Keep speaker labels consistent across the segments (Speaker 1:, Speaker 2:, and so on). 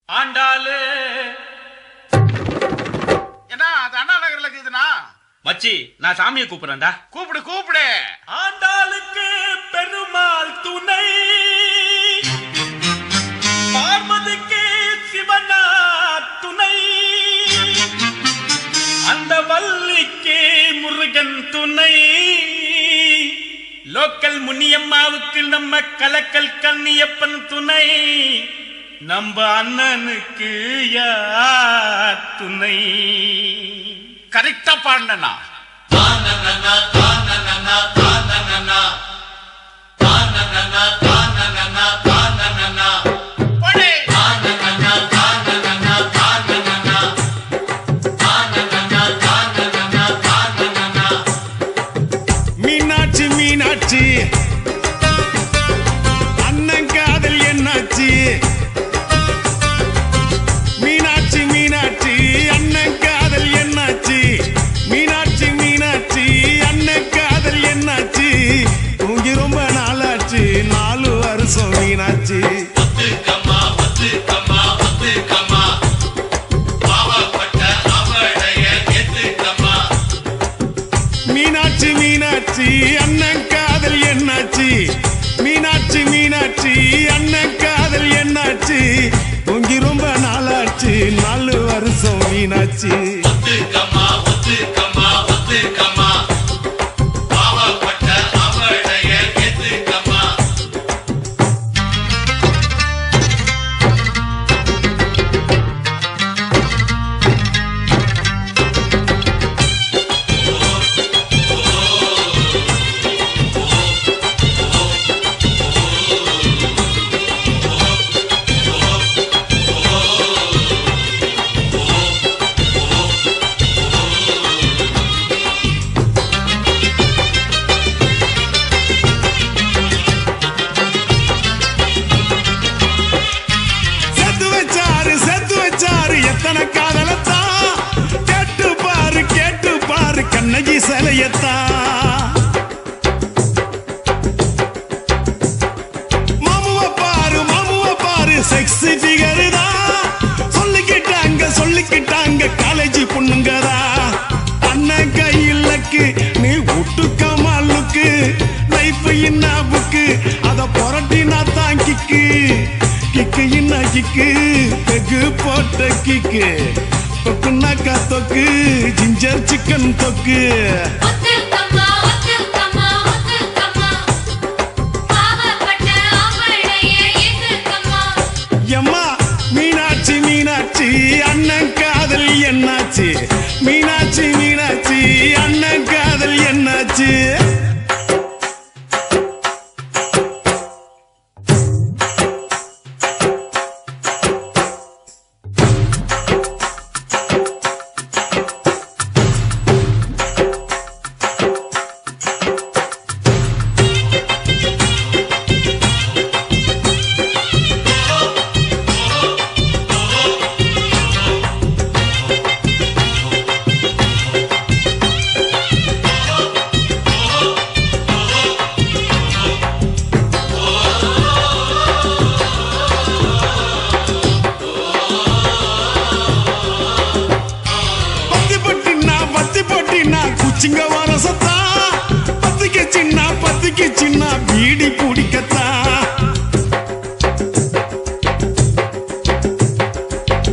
Speaker 1: ஆண்டாளு
Speaker 2: என்ன அது அண்ணா நகர்ல இருக்குதுண்ணா.
Speaker 1: மச்சி நான் சாமியை கூப்பிடுறேன்டா.
Speaker 2: கூப்பிடு கூப்பிடு.
Speaker 1: ஆண்டாளுக்கு பெருமாள் துணை, பார்வதிக்கு சிவனா துணை, அந்த வள்ளிக்கு முருகன் துணை, லோக்கல் முனியம்மாவுக்கு நம்ம கலக்கல் கண்ணியப்பன் துணை, நம்ம அண்ணனுக்கு யார் துணை?
Speaker 2: கரெக்டா பாடுனா.
Speaker 3: மீனாட்சி மீனாட்சி அண்ணன் காதல் என்னாச்சு? மீனாட்சி மீனாட்சி அண்ணன் காதல் என்னாச்சு? மீனாட்சி மீனாட்சி அண்ணன் காதல் என்னாச்சு? தூங்கி ரொம்ப நாளாச்சு, 4 வருஷம் மீனாட்சி. மீனாட்சி மீனாட்சி அண்ணன் காதல் என்னாச்சு? மீனாட்சி மீனாட்சி அண்ணன் காதல் என்னாச்சு? தூங்கி ரொம்ப நாளாச்சு, 4 வருஷம் மீனாட்சி. எத்தனை காதலத்தான் கேட்டு பாரு கண்ணகி சிலையத்தான். மாமுவ பாரு செக்ஸி ஃபிகர் தான். சொல்லிக்கிட்டாங்க காலேஜ் பொண்ணுங்கதா. அண்ணன் கையிலக்கு நீ விட்டுக்க மாலுக்கு, லைஃப் என்ன புக்கு அத புரட்டினா தான் கிக்கு. கிக்கு என்ன கிக்கு, பெகு போட்ட கிக்கு, தொக்குனாக்கா தொக்கு, ஜிஞ்சர் சிக்கன் தொக்கு. எம்மா மீனாட்சி மீனாட்சி அண்ணன் காதல் என்னாச்சு? மீனாட்சி மீனாட்சி அண்ணன் காதல் என்னாச்சு? குச்சிங்க வரசத்தா, பத்துக்கு சின்ன பீடி குடிக்கத்தா.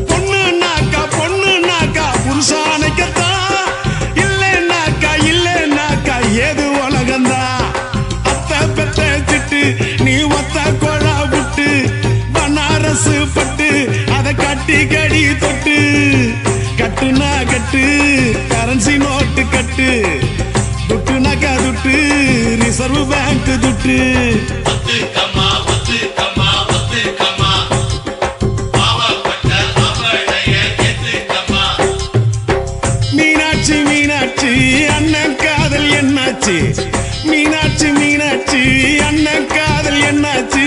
Speaker 3: பொண்ணுனாக்கா புருஷானைக்கத்தா. இல்லைனாக்கா ஏது உலகந்தா. அத்தை பெத்த சிட்டு நீ ஒத்த கொழா விட்டு, பனாரசு பட்டு அதை கடி தொட்டு. கட்டுனா கட்டு கரன்சி நோட்டு கட்டு, துட்டுனாக்கா துட்டு ரிசர்வ் பேங்க் துட்டு. மீனாட்சி மீனாட்சி அண்ணன் காதல் என்னாச்சு? மீனாட்சி மீனாட்சி அண்ணன் காதல் என்னாச்சு?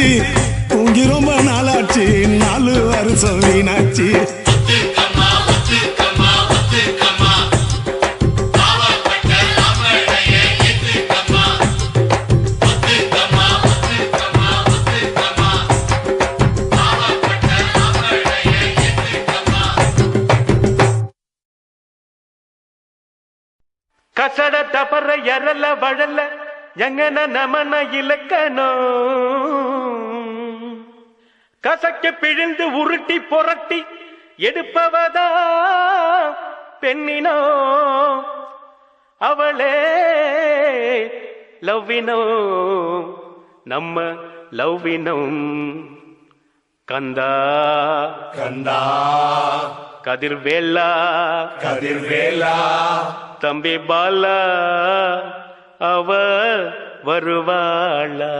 Speaker 3: தூங்கி ரொம்ப நாளாச்சு, 4 வருஷம் மீனாட்சி.
Speaker 4: கசட தபற எரல வழல எங்கன நமன இலக்கணோ கசக்க பிழிந்து உருட்டி புரட்டி எடுப்பவதா பெண்ணினோ அவளே லவ்வினோ நம்ம லவ்வினம் கந்தா
Speaker 3: கந்தா
Speaker 4: கதிர்வேலா
Speaker 3: கதிர்வேலா
Speaker 4: தம்பி பாலா அவ வருவாளா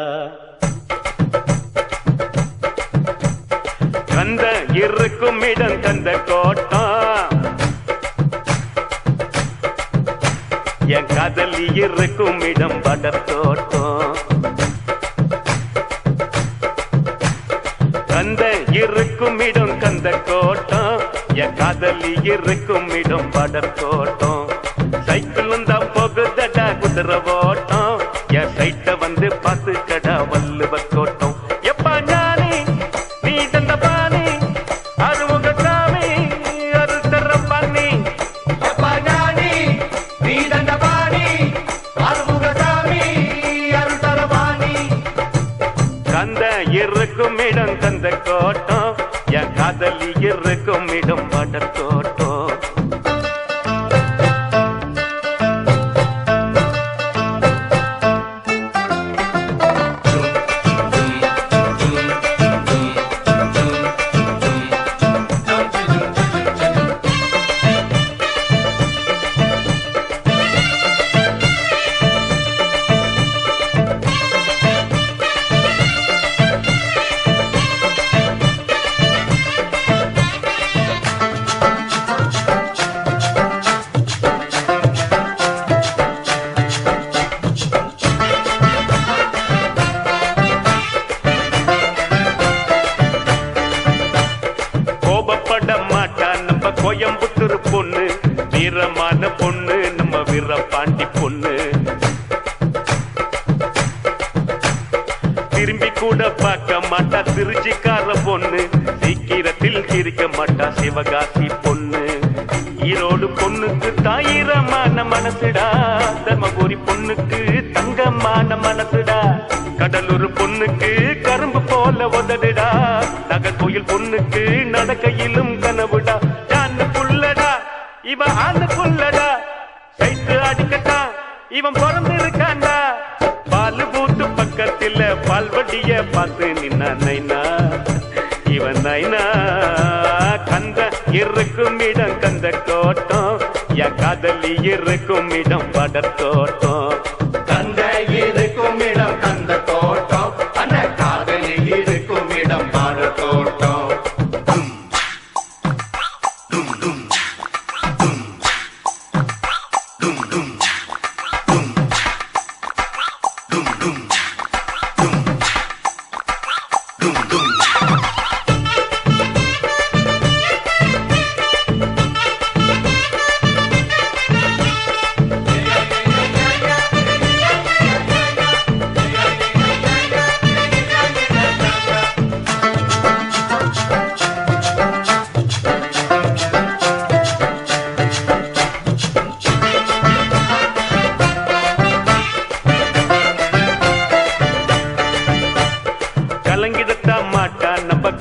Speaker 4: கந்த இருக்கும் இடம் கந்த கோட்டம் என் காதலி இருக்கும் இடம் படர் தோட்டம் கந்த இருக்கும் இடம் கந்த கோட்டம் என் காதலி இருக்கும் இடம் படர் தோட்டம் சைக்கிள் தான் போகுதடா குதிரை ஓட்டம் என் சைட்ட வந்து பார்த்து கடா வள்ளுவர் கோட்டம் எப்பா ஞானி நீ தந்த பாணி அருமுக சாமி அருத்தர பண்ணி
Speaker 3: எப்பா ஞானி நீ தந்த பாணி அருமுக சாமி அருள்தர பாணி
Speaker 4: கந்த இருக்கும் இடம் கந்த கோட்டம் என் காதலி இருக்கும் இடம் படர் தோட்டம் கோயம்புத்தூர் பொண்ணு வீரமான பொண்ணு நம்ம வீரபாண்டி பொண்ணு திரும்பி கூட பார்க்க மாட்டா திருச்சிக்கார பொண்ணு சீக்கிரத்தில் சிரிக்க மாட்டா சிவகாசி பொண்ணு ஈரோடு பொண்ணுக்கு தாயிரமான மனசுடா தர்மபுரி பொண்ணுக்கு தங்கமான மனசுடா கடலூர் பொண்ணுக்கு கரும்பு போல உதடுடா நகர்கோயில் பொண்ணுக்கு நடக்கையிலும் கனவுடா ஜான்னு புள்ளடா இவன் ஆண்டு புள்ளடா சைத்து அடிக்கட்டா இவன் பிறந்து இருக்காண்டா பால் பூத்து பக்கத்தில் பால்வடிய பார்த்து நின்னா நைனா இவன் நைனா கந்த இருக்கும் இடம் கந்த கோட்டம் என் காதலி இருக்கும் இடம் படர் தோட்டம்
Speaker 3: கந்த இருக்கும் இடம் கந்த தோட்டம் அந்த காதலி இருக்கும் இடம் பாட தோட்டம்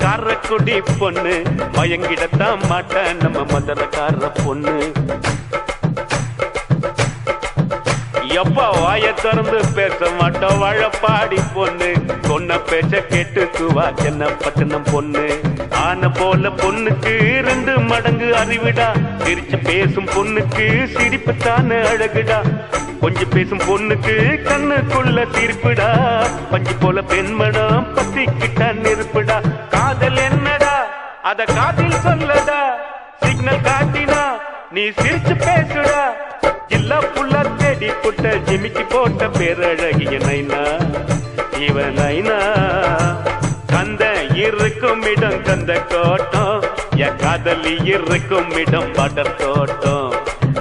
Speaker 4: காரக்குடி பொண்ணு மயங்கிடத்தான் மாட்டான் நம்ம மதுரக்கார பொண்ணு எப்பா வாய திறந்து பேச மாட்டோம் வாழப்பாடி பொண்ணு சொன்ன பேச்ச கேட்டுக்குவா சென்ன பட்டணம் பொண்ணு ஆன போல பொண்ணுக்கு 2 மடங்கு அறிவிடா சிரிச்சு பேசும் பொண்ணுக்கு சிரிப்புத்தான அழகுடா கொஞ்சம் பேசும் பொண்ணுக்கு கண்ணுக்குள்ள தீர்ப்புடா பஞ்சு போல பெண்மணம் பத்திக்கிட்டா நெருப்புடா காதல் என்னடா அத காதில் சொல்லடா சிக்னல் காட்டினா நீ சிரிச்சு பேசுடா எல்லா புள்ள தேடி புட்ட ஜிமிக்கி போட்ட பேரழகிய நைனா இவன் நைனா கந்த இருக்கும் இடம் கந்த கோட்டம் என் காதலி இருக்கும் இடம் படர் தோட்டம்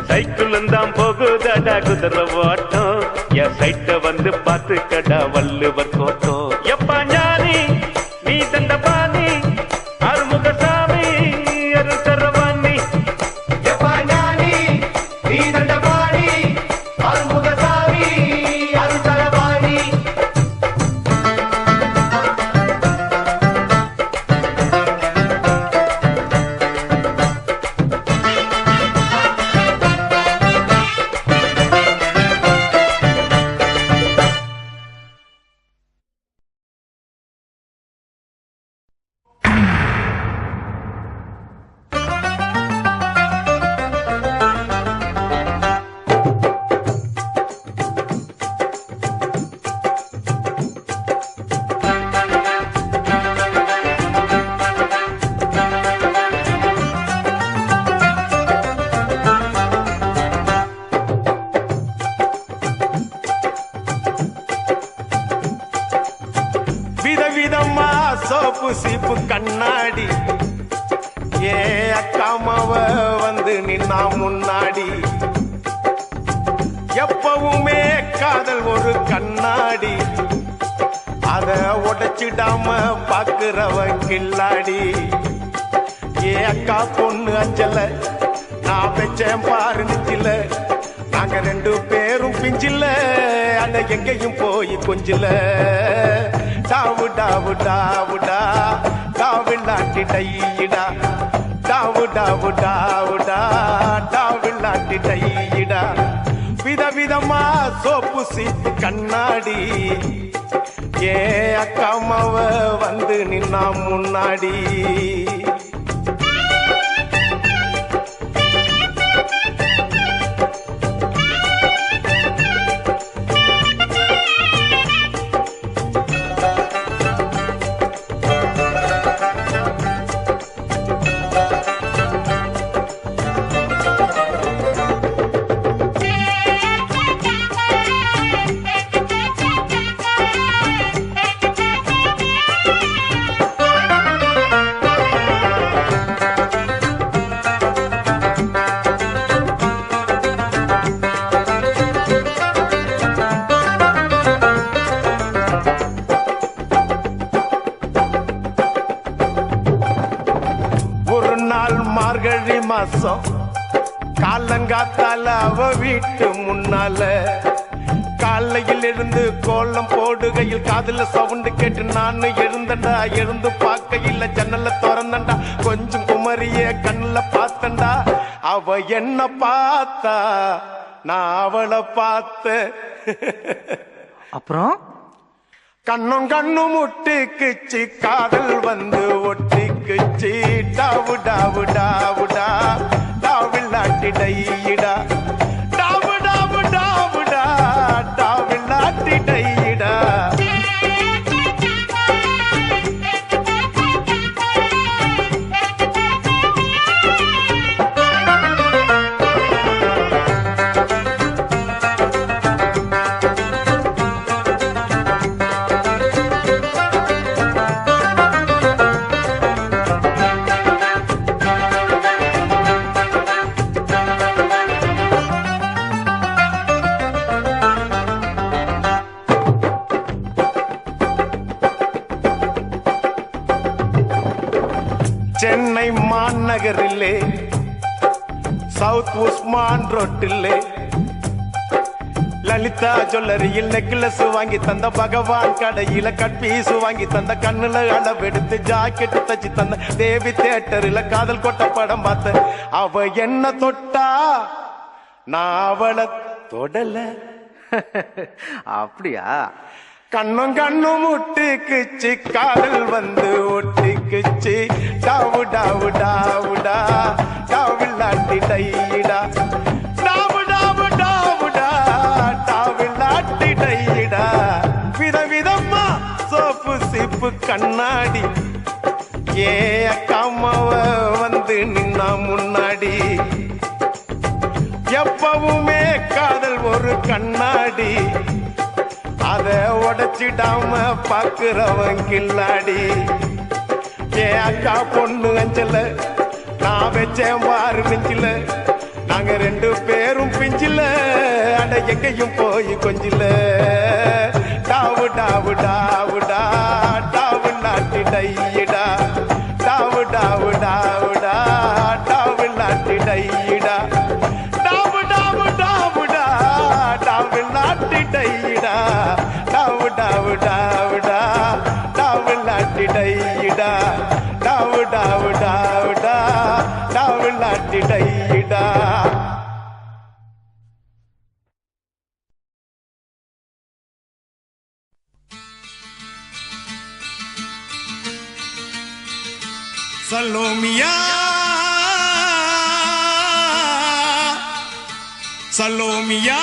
Speaker 4: சைக்கிள் தான் போகுதடா குதிரை ஓட்டம் என் சைட்ட வந்து பார்த்து கடா வள்ளுவர் கோட்டம் எப்பா ஞானி நீ தந்த பாணி அருமுக சாமி அருள் தரவாணி
Speaker 3: எப்பா ஞானி நீ தந்த பாணி
Speaker 5: ஏ அக்காமாவ வந்து நின்னா முன்னாடி எப்பவுமே காதல் ஒரு கண்ணாடி அத உடைச்சிடாம பாக்குறவ கில்லாடி ஏ அக்கா பொண்ணு அஞ்சல நான் பெச்சேன் பாரு நெஞ்சில நாங்க ரெண்டு பேரும் பிஞ்சில அட எங்கேயும் போய் கொஞ்சில டாவு டாவு டாவுடா டாவில்லாட்டி டையிடா டாவு டாவு டாவுடா டாவில்லாட்டி டையிடா விதவிதமா சோப்பு சீப்பு கண்ணாடி ஏ அக்காமாவ வந்து நின்னா முன்னாடி மார்கழி மாசம் காலங்காத்தால அவ வீட்டு முன்னால காலையில் இருந்து கோலம் போடுகையில் காதுல சவுண்டு கேட்டு நானு எழுந்தண்டா எழுந்து பார்க்கையில் ஜன்னல திறந்தண்டா கொஞ்சம் குமரிய கண்ணுல பார்த்தண்டா அவ என்ன பார்த்தா நான் அவளை பார்த்த
Speaker 6: அப்புறம்
Speaker 5: கண்ணும் கண்ணும் முட்டிக்குச்சு காதல் வந்து ஒட்டிக்குச்சு டாவு டாவு டாவுடா டாவில்லாட்டி டையிடா டாவு டாவு டாவுடா டாவில்லாட்டி டையிடா சென்னை மாநகரிலே சவுத் உஸ்மான் ரோட்டிலே லலிதா ஜுவல்லரியில் நெக்லஸ் வாங்கி தந்த பகவான் கடையில கட்பீசு வாங்கி தந்த கண்ணுல அளவெடுத்து ஜாக்கெட் தச்சு தந்த தேவி தியேட்டரில் காதல் கொட்ட படம் பார்த்த அவ என்ன தொட்டா நான் அவளை தொடல
Speaker 6: அப்படியா
Speaker 5: கண்ணும் கண்ணும் முட்டிக்குச்சு காதல் வந்து ஒட்டிக்குச்சு டாவு டாவு டாவுடா டாவில்லாட்டி டையிடா டாவு டாவு டாவுடா டாவில்லாட்டி டையிடா விதவிதமா சோப்பு சீப்பு கண்ணாடி ஏ அக்காமாவ வந்து நின்னா முன்னாடி எப்பவுமே காதல் ஒரு கண்ணாடி அத உடைச்சிடாம பாக்குறவன் கில்லாடி ஏ அக்கா பொண்ணு அஞ்சல நான் வச்சேன் பாரு நெஞ்சில நாங்க ரெண்டு பேரும் பிஞ்சில அட எங்கேயும் போய் கொஞ்சில டாவு டாவு டாவுடா டாவில்லாட்டி டையிடா டாவு டாவு டாவுடா டாவில்லாட்டி டையிடா டாவு டாவு டாவுடா டாவில்லாட்டி டையிடா டாவு டாவு டாவுடா டாவில்லாட்டி டையிடா டாவு டாவு டாவுடா டாவில்லாட்டி டையிடா சலோமியா சலோமியா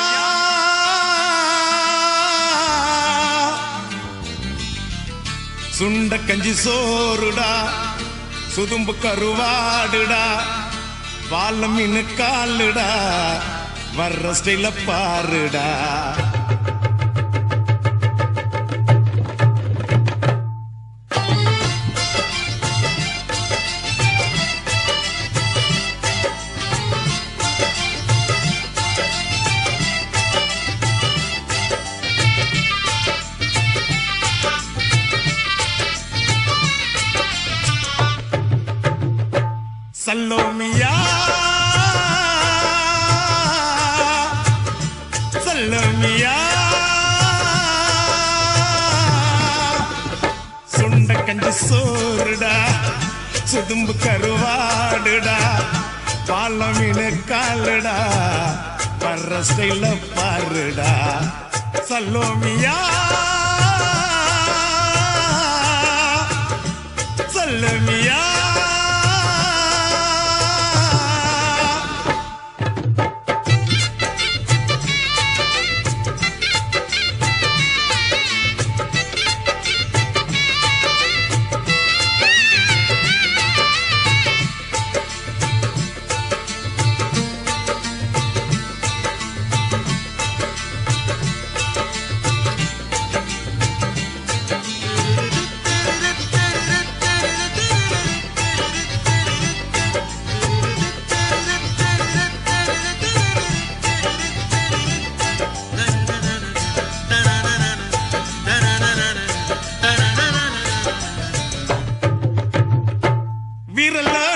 Speaker 5: சுண்ட கஞ்சி சோறுடா சுதும்பு கருவாடுடா வாழ மீனு காலுடா வர்ற ஸ்டைல பாருடா சல்லோமியா சல்லோமியா சுண்ட கஞ்சி சோறுடா சுதும்பு கருவாடுடா பாலமீன காலுடா வர்ற ஸ்டைல பாருடா சல்லோமியா சல்லோமியா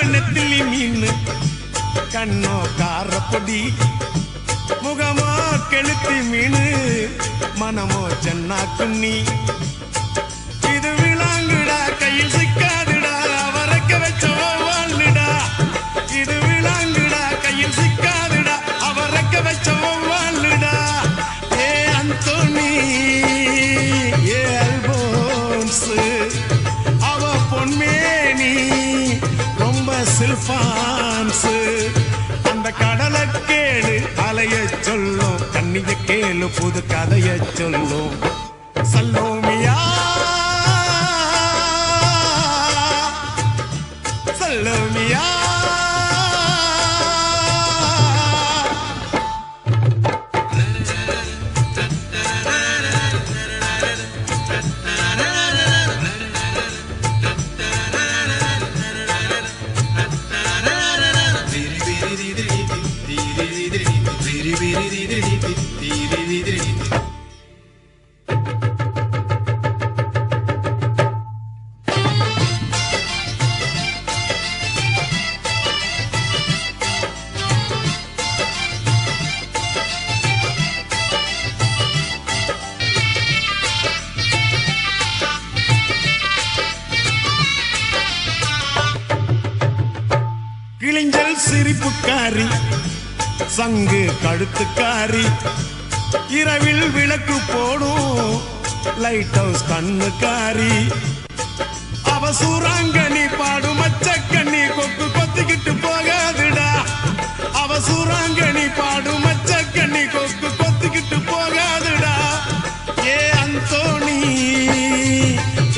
Speaker 5: நெத்திலி மீன் கண்ணோ காரப்பொடி முகமோ கெளுத்தி மீன் மனமோ சென்னா குன்னி இது விளாங்குடா கையில் சிக்காதுடா அவரைக்க வச்ச வாழ்டா இது விளாங்குடா கையில் சிக்காதுடா அவரைக்க வச்ச வாழ்டா ஏ அந்தோனி ஏ அல்போன்ஸ் அவ பொன்மேனி சில்பான்ஸ் அந்த கடலை கேளு அலைய சொல்லும் கண்ணிய கேளு புது கதைய சொல்லும் சல்லோமியா சல்லோமியா கிழிஞ்சல் சிரிப்புக்காரி சங்கு கழுத்துக்காரி இரவில் விளக்கு போடும் லைட் ஹவுஸ் கண்ணுக்காரி அவ சூறாங்கண்ணி பாடும் மச்சக்கண்ணி கொக்கு கொத்திக்கிட்டு போகாதுடா அவ சூறாங்கண்ணி பாடும் மச்சக்கண்ணி கொக்கு கொத்திக்கிட்டு போகாதுடா ஏ அந்தோனி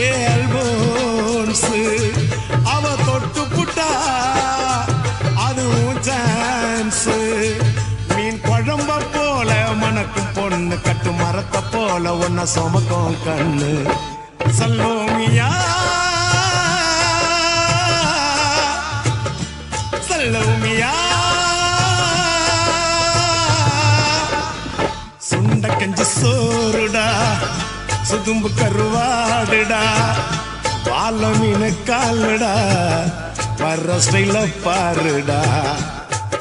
Speaker 5: ஏ அல்போன்ஸ் அவ தொட்டு புட்டா மீன் குழம்ப போல மனக்கும் பொண்ணு கட்டு மரத்தை போல ஒன்ன சுமக்கும் கண்ணு சல்லோமியா சல்லோமியா சுண்ட கஞ்சி சோறுடா சுதும்பு கருவாடுடா பால மீன் காலுடா வர்ற ஸ்டைல பாருடா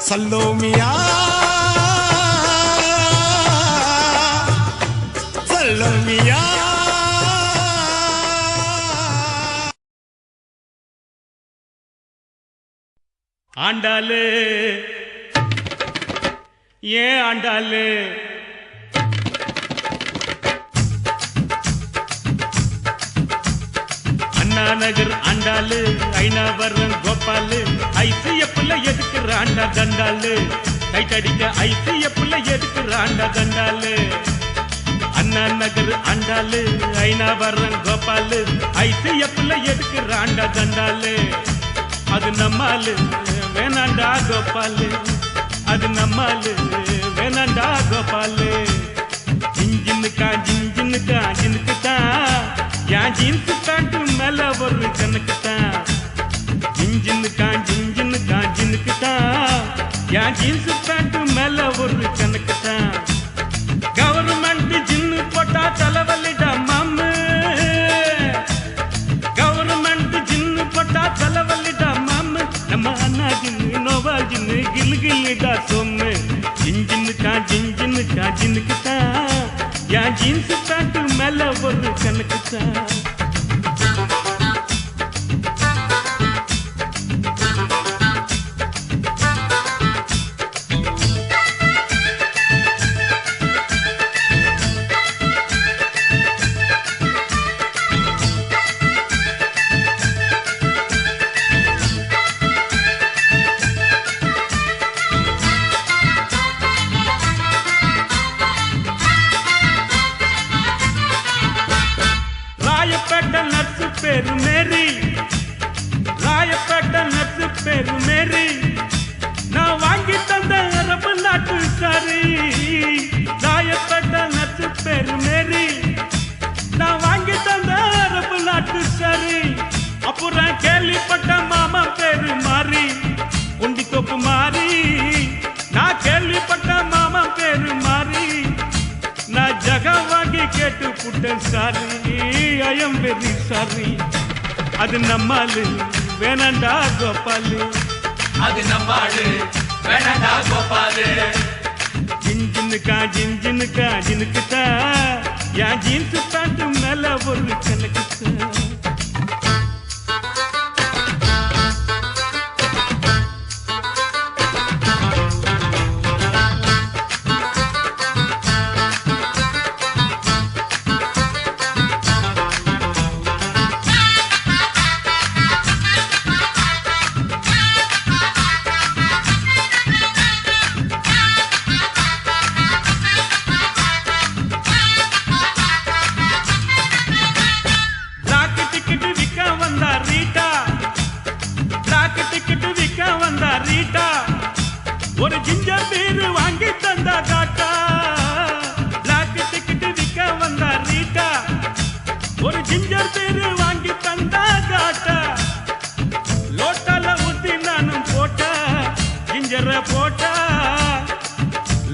Speaker 5: சல்லோமியா சல்லோமியா
Speaker 1: ஆண்டாளு ஏன் ஆண்டாளு அண்ணா நகர் ஆண்டாளு ஐநாவரம் கோபாலு ஐசிஎஃப்ல எதுக்குறாண்டா தண்டாளு கைத்தடிக்க ஐசிஎஃப்ல எதுக்குறாண்டா தண்டாளு அண்ணா நகர் ஆண்டாளு ஐநாவரம் கோபாலு ஐசிஎஃப்ல எதுக்குறாண்டா தண்டாளு அது நம்மாலு வேணாண்டா கோபாலு அது நம்மாலு வேணாண்டா கோபாலு ஜிஞ்சின்னுக்கா ஜிஞ்சின்னுக்கா ஜின்னுக்குத்தான் என் ஜீன்ஸு பேண்ட்டு மேல ஒரு கணக்குத்தான் ஜிஞ்சின்னுக்கா ஜிஞ்சின்னுக்கா ஜின்னுக்குத்தான் என் ஜீன்ஸு பேண்ட்டு மேல ஒரு கணக்குத்தான் கவர்மெண்ட் ஜின்னு போட்டா தலைவலிடா மாமு கவர்மெண்ட் ஜின்னு போட்டா தலைவலிடா மாமு நம்ம அண்ணாஜி கில்கில்டா சொன்னு ஜிஞ்சின்னுக்கா ஜிஞ்சின்னுக்கா ஜின்னுக்குத்தான் என் ஜீன்ஸ் பேண்ட் மேல ஒரு கணக்குத்தான் ராயப்பேட்டை நர்ஸு பேரு மேரி ராயப்பேட்டை நர்ஸு பேரு மேரி நான் வாங்கி தந்த அரபு நாட்டு சாரி ராயப்பேட்டை நர்ஸு பேரு மேரி நான் வாங்கி தந்த அரபு நாட்டு சாரி அப்புறம் கேள்விப்பட்ட மாமா பேரு மாறி குண்டி தொப்பு மாறி நான் கேள்விப்பட்ட மாமா பேரு மாறி நான் ஜகம் வாங்கி கேட்டு புட்டேன் sorry I am very sorry அது நம்மாலு வேணாண்டா கோபாலு
Speaker 3: அது நம்மாடு வேணடா கோபாலு
Speaker 1: ஜின்ஜின்னுக்கா ஜின்ஜின்னுக்கா ஜினுக்குத்தா என் ஜீன்ஸ் பேண்ட் மேல ஒரு கணக்குத்தா ஒரு ஜிஞ்சர் பீரு வாங்கி தந்தா காட்டா பிளாக் டிக்கெட் விற்க வந்தா ரீட்டா ஒரு ஜிஞ்சர் பீரு வாங்கி தந்தா காட்டா லோட்டால ஊத்தி நானும் போட்டா ஜிஞ்சர போட்டா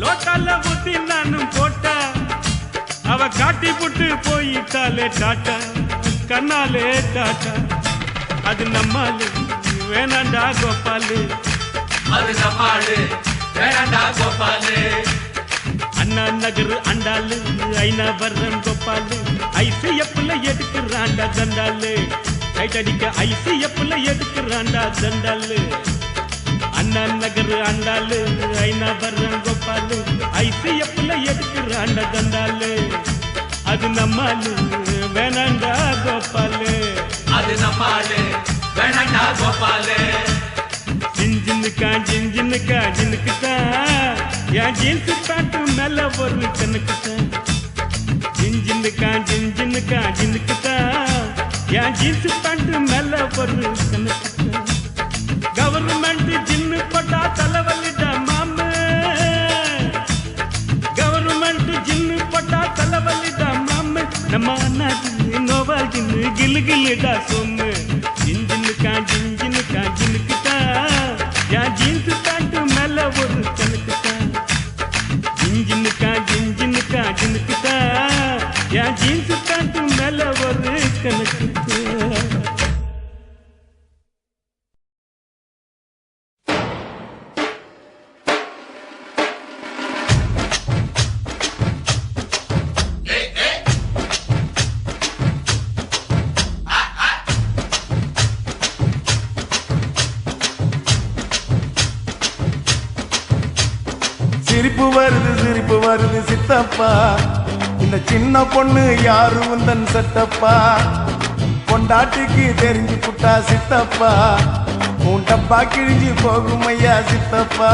Speaker 1: லோட்டால ஊத்தி நானும் போட்டா அவ காட்டி புட்டு போயிட்டாலே டாட்டா கண்ணாலே டாட்டா அது நம்மாலு வேணாண்டா கோபாலு
Speaker 3: அது நம்மாடு வேணடா கோபாலு
Speaker 1: அண்ணா நகர் அண்டாலு ஐநா வர்றன் கோபாலு ஐசிஎஃப்ல எடுக்கிறாண்டா தண்டாலு டைட் அடிக்க ஐசிஎஃப்ல எடுக்கிறாண்டா தண்டாலு அண்ணா நகர் அண்டாலு ஐநா வர்றன் கோபாலு ஐசிஎஃப்ல எடுக்கிறாண்டா தண்டாலு அது நம்மாலு வேணாண்டா கோபாலு
Speaker 3: அது நம்மாடு வேணடா கோபாலு
Speaker 1: ஜின்ஜின்னுக்கா ஜின்ஜின்னுக்கா ஜின்னுக்குத்தான் என் ஜீன்ஸ் பேண்ட் மேல ஒரு கணக்குத்தான் ஜின்ஜின்னுக்கா ஜின்ஜின்னுக்கா ஜின்னுக்குத்தான் என் ஜீன்ஸ் பேண்ட் மேல ஒரு கணக்குத்தான் கவர்மெண்ட் ஜின்னு போட்டா தலைவலிடா மாமு கவர்மெண்ட் ஜின்னு போட்டா தலைவலிடா மாமு நம்ம நாட்டு நோவா ஜின்னு கிலு கிலுடா சொன்னு ஜின்ஜின்னுக்கா ஜின்ஜின்னுக்கா ஜின்னுக்குத்தான் என் ஜீன்ஸ் பேண்ட் மேல ஒரு கணக்குத்தான் ஜின்ஜின்னுக்கா ஜின்ஜின்னுக்கா ஜின்னுக்குத்தான் என் ஜீன்ஸ் பேண்ட் மேல ஒரு கணக்குத்தான்
Speaker 5: சிரிப்பு வருது சித்தப்பா இந்த சின்ன பொண்ணு யாரு உந்தன் சட்டப்பா பொண்டாட்டிக்கு தெரிஞ்சு புட்டா சித்தப்பா உன் டப்பா கிழிஞ்சு போகும் ஐயா சித்தப்பா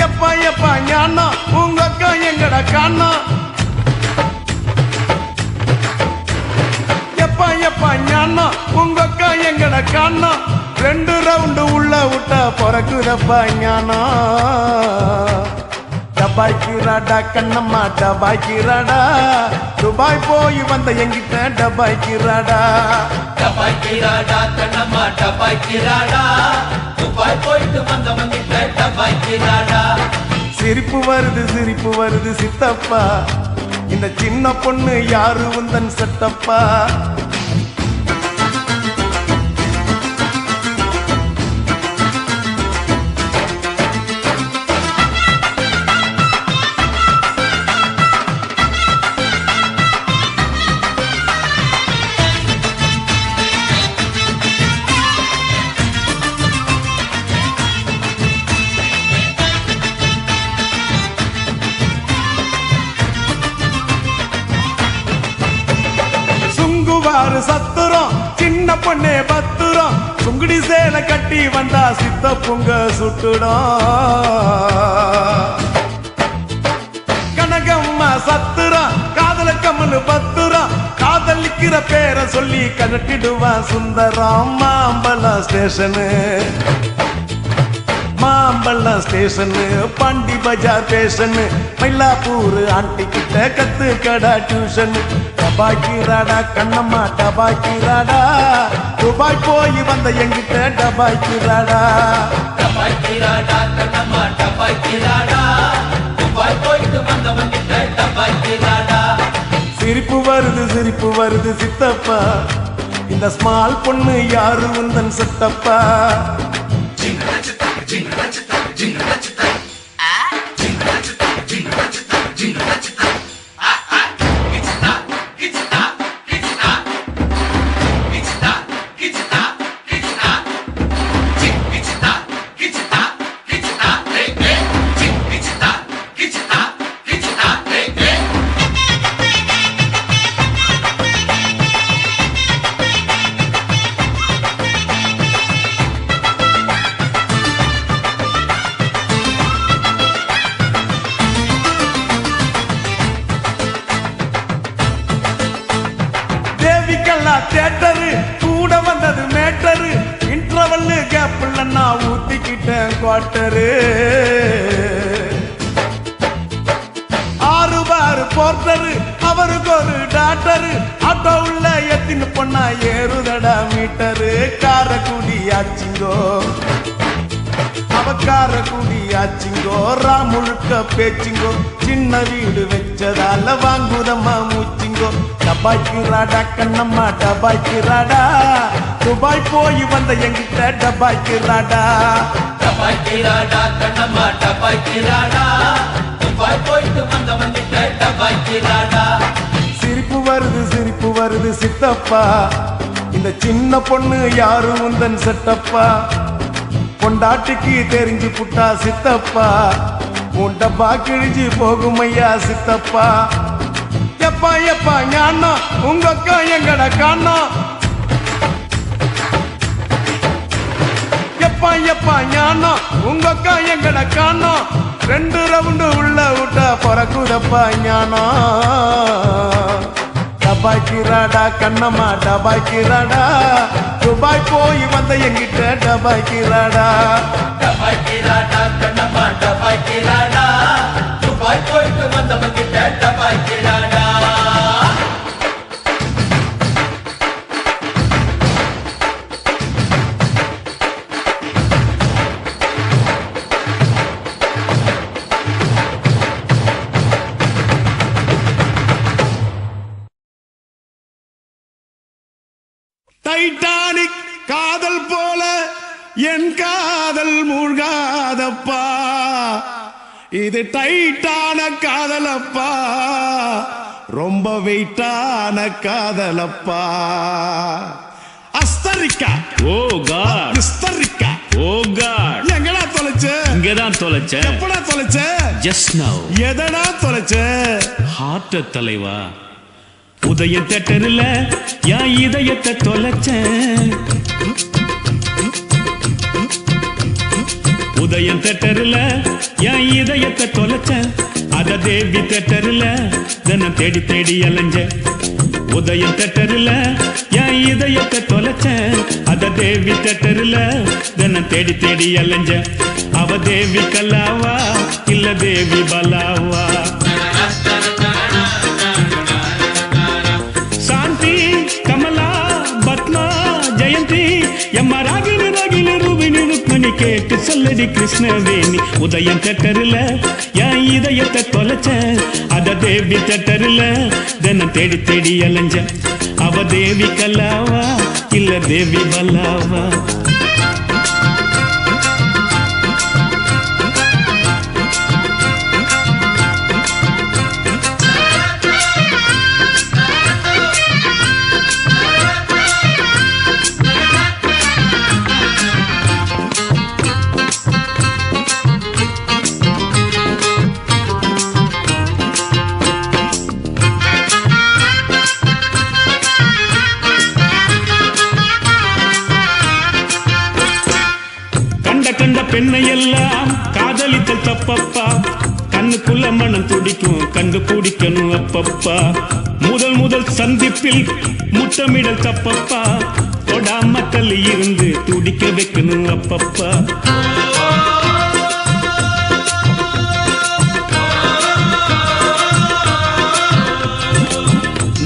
Speaker 5: எப்பா எப்பா ஞானா உங்க அக்கா எங்கடா காணா எப்பா எப்பா ஞானா உங்க அக்கா எங்கடா காணா 2 ரவுண்டு உள்ள விட்டா பிறக்குதப்பா ஞானா டபாய்க்கிறாடா கண்ணம்மா டபாய்க்கிறாடா துபாய் போய் வந்த எங்கிட்ட டபாய்க்கிறாடா
Speaker 3: டபாய்க்கிறாடா கண்ணம்மா டபாய்க்கிறாடா துபாய் போயிட்டு வந்தவங்கிட்ட டபாய்க்கிறாடா
Speaker 5: சிரிப்பு வருது சித்தப்பா இந்த சின்ன பொண்ணு யாரு உந்தன் சட்டப்பா சத்துரம் சின்ன பொண்ணே பத்துரம் சுங்குடி சேலை கட்டி வந்தா சித்த பொங்க சுட்டுடும் கனகம்மா சத்துரம் காதல கம்மனு பத்துரம் காதலிக்கிற பேரை சொல்லி கனட்டிடுவான் சுந்தரம் மாம்பழம் ஸ்டேஷனு மாம்பழம் ஸ்டேஷனு பாண்டி பஜார் ஸ்டேஷனு மயிலாப்பூர் ஆண்டி கிட்ட கத்து கடா டியூஷன் டபாய்க்கிறாடா கண்ணம்மா டபாய்க்கிறாடா துபாய் போய் வந்த எங்கிட்ட டபாய்க்கிறாடா
Speaker 6: டபாய்க்கிறாடா கண்ணம்மா டபாய்க்கிறாடா துபாய் போயிட்டு வந்தவன் கிட்ட டபாய்க்கிறாடா
Speaker 5: சிரிப்பு வருது சித்தப்பா இந்த ஸ்மால் பொண்ணு யாரு உந்தன் சித்தப்பா தியேட்டரு கூட வந்தது மேட்டரு இன்டர்வல் கேப்ல நான் ஊத்திக்கிட்டேன் குவார்டரு 6 பார் போர்ட்டரு அவருக்கு ஒரு டாக்டரு ஆட்டோ உள்ள எத்தின்னு பொண்ணா ஏறுதடா மீட்டரு காரக்குடி ஆச்சிங்கோ அவக்கார குடியாச்சிங்கோ முழுக்க பேச்சிங்கோ சின்ன வீடு வச்சதால வாங்குதம்மா மூச்சிங்கோ டபாய்க்கிறாடா கண்ணம்மா டபாய்க்கிறாடா துபாய் போய் வந்த எங்கிட்ட டபாய்க்கிறாடா
Speaker 6: டபாய்க்கிறாடா கண்ணம்மா டபாய்க்கிறாடா துபாய் போயிட்டு வந்தவன் கிட்ட டபாய்க்கிறாடா
Speaker 5: சிரிப்பு வருது சித்தப்பா இந்த சின்ன பொண்ணு யாரு உந்தன் செட்டப்பா பொண்டாட்டிக்கு தெரிஞ்சு புட்டா சித்தப்பா உன் டப்பா கிழிஞ்சு போகும் ஐயா சித்தப்பா எப்பா எப்பா ஞானா உங்க அக்கா எங்கட காணா எப்பா எப்பா ஞானா உங்க அக்கா எங்கட காணா 2 ரவுண்டு உள்ள விட்டா பறக்குதப்பா ஞானா டபாய்க்கிறாடா கண்ணம்மா டபாய்க்கிறாடா துபாய் போய் வந்த எங்கிட்ட டபாய்க்கிறாடா
Speaker 6: டபாய்க்கிறாடா கண்ணம்மா டபாய்க்கிறாடா துபாய் போயிட்டு வந்தவன் கிட்ட டபாய்க்கிறாடா
Speaker 5: டைட்டானிக் காதல் போல என் காதல் மூழ்காதப்பா இது டைட்டான காதலப்பா ரொம்ப வெயிட்டான காதலப்பா அஸ்தரிக்கா
Speaker 1: ஓ காட்
Speaker 5: விஸ்தரிக்கா
Speaker 1: ஓ காட்
Speaker 5: எங்கடா தொலைச்ச
Speaker 1: இங்கதான் தொலைச்ச
Speaker 5: எப்படா தொலைச்ச
Speaker 1: ஜஸ்ட் நவ்
Speaker 5: எதடா தொலைச்ச
Speaker 1: ஹார்ட் தலைவா உதயம் தேட்டர்ல என் இதயத்தை தொலைச்சேன் உதயம் தேட்டர்ல என் இதயத்தை தொலைச்சேன் அத தேவி தேட்டர்ல தினம் தேடி தேடி அலைஞ்ச உதயம் தேட்டர்ல என் இதயத்தை தொலைச்சேன் அத தேவி தேட்டர்ல தினம் தேடி தேடி அலைஞ்ச அவ தேவி கல்லாவா இல்ல தேவி பலாவா சாந்தி கமலா பத்மா ஜெயந்தி எம்மா ராகினி ராகினி ரூபினி ருக்மணி கேட்டு சொல்லடி கிருஷ்ணவேணி உதயம் தேட்டர்ல என் இதயத்தை தொலைச்ச அத தேவி தேட்டர்ல தினம் தேடி தேடி அலைஞ்ச அவ தேவி கல்லாவா இல்ல தேவி பல்லாவா கண்ட பெண்ணை எல்லாம் காதலித்தல் தப்பப்பா கண்ணுக்குள்ள மனம் துடிக்கும் கண்டுபிடிக்கணும் அப்பப்பா முதல் சந்திப்பில் முத்தமிடல் தப்பப்பா தொடாம தள்ளி இருந்து துடிக்க வைக்கணும் அப்பப்பா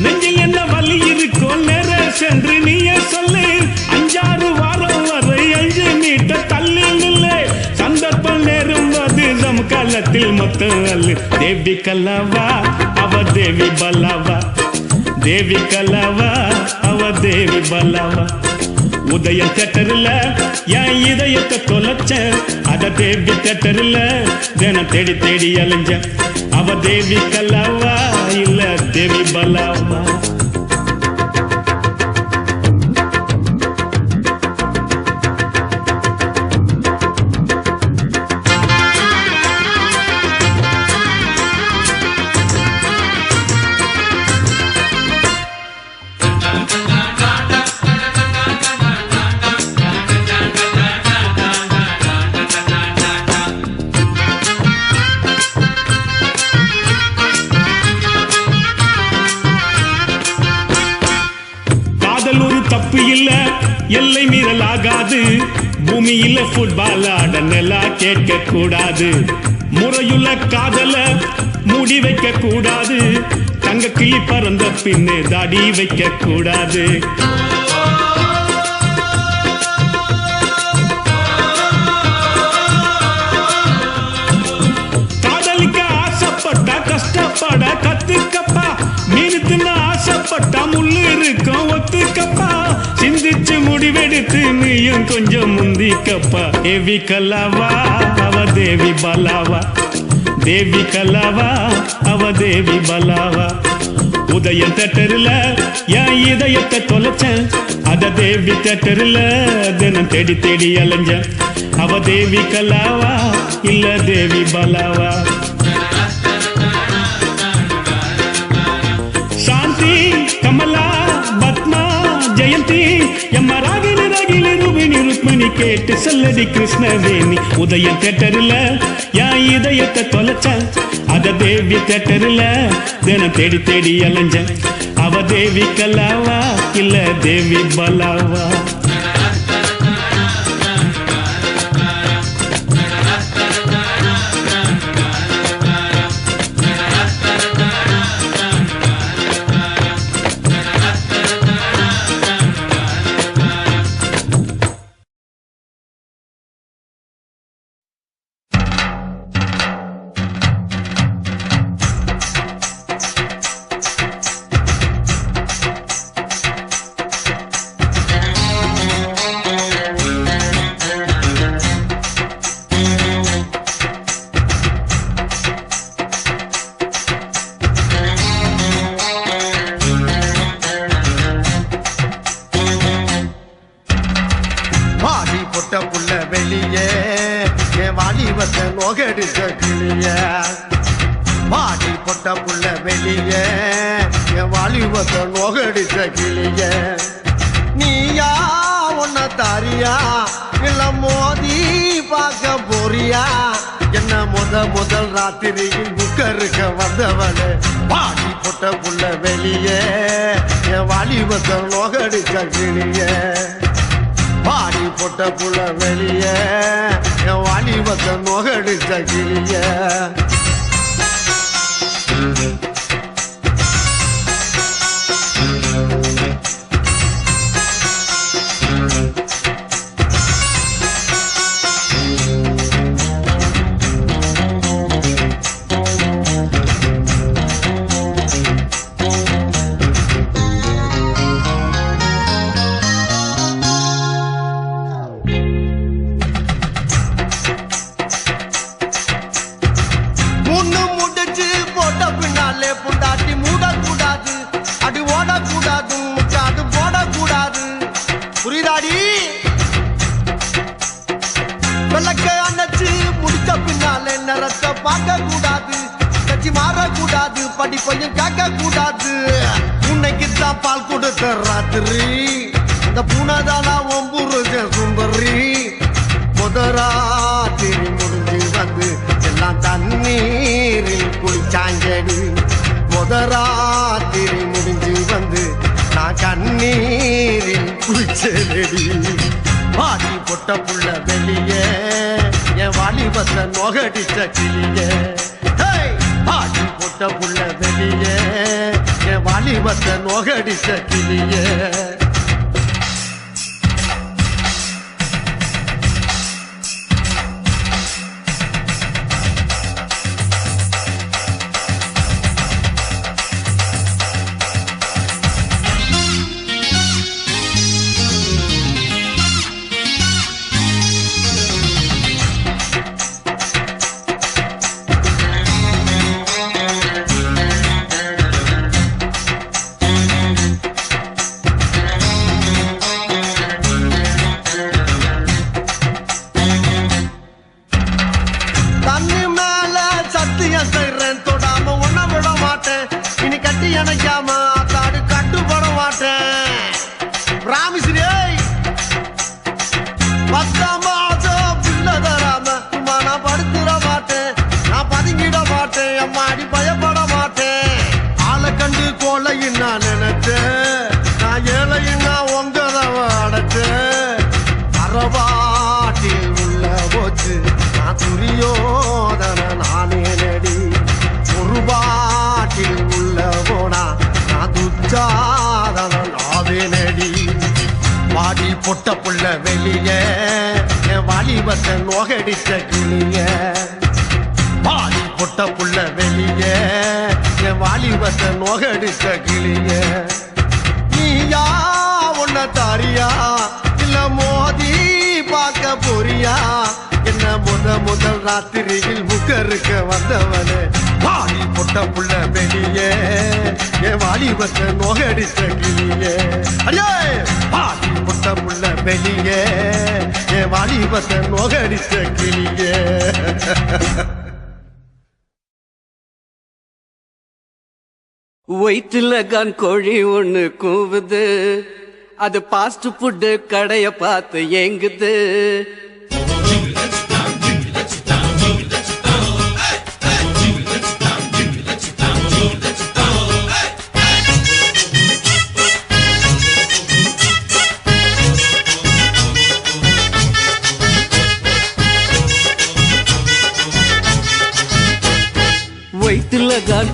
Speaker 1: நெஞ்சில் என்ன வலி இருக்கோ நேர சென்று நீயே சொல்லு 5-6 வாரம் வரை 5 மீட்டர் தள்ளி நில்லை சந்தர்ப்பம் நேரும் போது சமகாலத்தில் மொத்தம் அல்லு தேவி கல்லாவா அவ தேவி பல்லாவா தேவி கல்லாவா அவ தேவி பல்லாவா உதயம் தேட்டரில் என் இதயத்தை தொலைச்ச அத தேவி தேட்டரில் தினம் தேடி தேடி அலைஞ்ச அவ தேவி கல்லாவா இல்ல தேவி பல்லாவா தப்பு இல்ல எல்லை மீறல் ஆகாது பூமியில ஃபுட்பால் ஆட நிலா கேட்க கூடாது முறையுள்ள காதல மூடி வைக்க கூடாது தங்க கிளி பறந்த பின்னே தாடி வைக்க கூடாது காதலிக்க ஆசைப்பட்டா கஷ்டப்பட கத்துக்கப்பா மீன் தின்ன ஆசைப்பட்டா முள்ளு இருக்கும் ஒத்துக்கப்பா சிந்திச்சு முடிவெடுத்து நீயும் கொஞ்சம் முந்திக்கப்பா தேவி கல்லாவா அவ தேவி பல்லாவா தேவி கல்லாவா அவ தேவி பல்லாவா உதயம் தேட்டரில் என் இதயத்தை தொலைச்சேன் அத தேவி தேட்டரில் தினம் தேடி தேடி அலைஞ்சேன் அவ தேவி கல்லாவா இல்ல தேவி பல்லாவா சாந்தி கமலா பத்மா ஜெயந்தி எம்மா ராகினி ராகினி ரூபினி ருக்மிணி கேட்டு சொல்லடி கிருஷ்ணவேணி உதயம் தேட்டரில் என் இதயத்தை தொலைச்சேன் அத தேவி தேட்டரில் தினம் தேடி தேடி அலைஞ்சேன் அவ தேவி கல்லாவா இல்ல தேவி பல்லாவா
Speaker 5: நோகடிச்ச கிளிய பாடி பொட்ட புள்ள வெளிய என் வாலிபத்தை நோகடிச்ச கிளிய நீயா உன்ன தாரியா இல்ல மோதி பார்க்க போறியா என்ன முதல் ராத்திரியில் புக்கருக்க வந்தவளே பாடி பொட்ட புள்ள வெளிய என் வாலிபத்தை நோகடிச்ச கிளிய பாடி பொட்ட புள்ள வெளிய என் வாலிபத்தை நோகடிச்ச கிளிய படிப்பையும் காக்க கூடாது உன்னைக்குத்தான் பால் கொடுத்த ராத்திரி அந்த பூனதானா ஒம்புரு சுந்தரி முதரா நானேனடி முதராத்திரி முடிஞ்சு வந்து நான் கண்ணீரில் குளிச்சேனடி பாடி பொட்ட புள்ள வெளியே என் வாலிபத்தை நொகடிச்ச கிளியே பாடி பொட்ட புள்ள வெளியே என் வாலிபத்தை நொகடிச்ச கிளியே நினைக்காம அத்தாடு கட்டுப்பட மாட்டேன் பத்தாம் மாசம் புள்ள தராம சும்மா நான் படுத்துட மாட்டேன் நான் பதுங்கிட மாட்டேன் அம்மாடி பயப்பட மாட்டேன் ஆளை கண்டு கோலையும் நான் நினைச்சேன் நான் ஏழையும் நான் உங்கதவ அடைச்சேன் அறவாட்டில் உள்ள போச்சு நான் துரியோதன நானே நடி ஒரு பாட்டில் உள்ள போனா நான் துச்சாதன நாவே நடி வாடி பொட்ட புள்ள வெளியே என் வாலிபத்தை நோகடிச்ச கிளிய வாடி பொட்ட புள்ள வெளியே என் வாலிபத்தை நோகடிச்ச கிளிய நீயா உன்ன தாரியா இல்ல மோதி பார்க்க போறியா என்ன முதல் ராத்திரியில் முகருக்க வந்தவனே வாடி பொட்ட புள்ள வெளியே என் வாலிபத்தை நோகடிச்ச கிளியே அடியே வாடி பொட்ட புள்ள வெளியே என் வாலிபத்தை நோகடிச்ச கிளியே
Speaker 7: வயிற்றுல கான் கோழி ஒண்ணு கூவுது அது பாஸ்ட் ஃபுட் கடைய பார்த்து ஏங்குது வயிற்றுல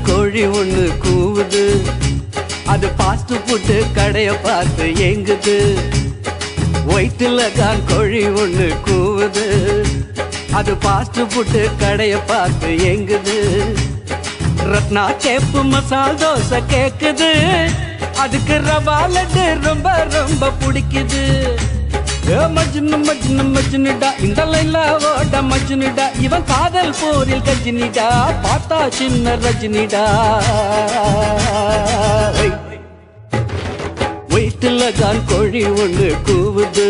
Speaker 7: கான் கோழி ஒண்ணு கூவுது அது பாஸ்ட் ஃபுட் கடைய பார்த்து ஏங்குது வயிற்றுல கான் கோழி ஒண்ணு கூவுது அது பாஸ்ட் ஃபுட் கடைய பார்த்து ஏங்குது ரத்னா கேப்பு மசால் தோசை கேக்குது அதுக்கு ரவா லட்டு ரொம்ப ரொம்ப பிடிக்குது மஜ்னு மஜ்னு மஜ்னுடா இந்த லைலாவோட மஜ்னுடா இவன் காதல் போரில் கஜினிடா பார்த்தா சின்ன ரஜினிடா வயிற்றுல தான் கோழி ஒண்ணு கூவுது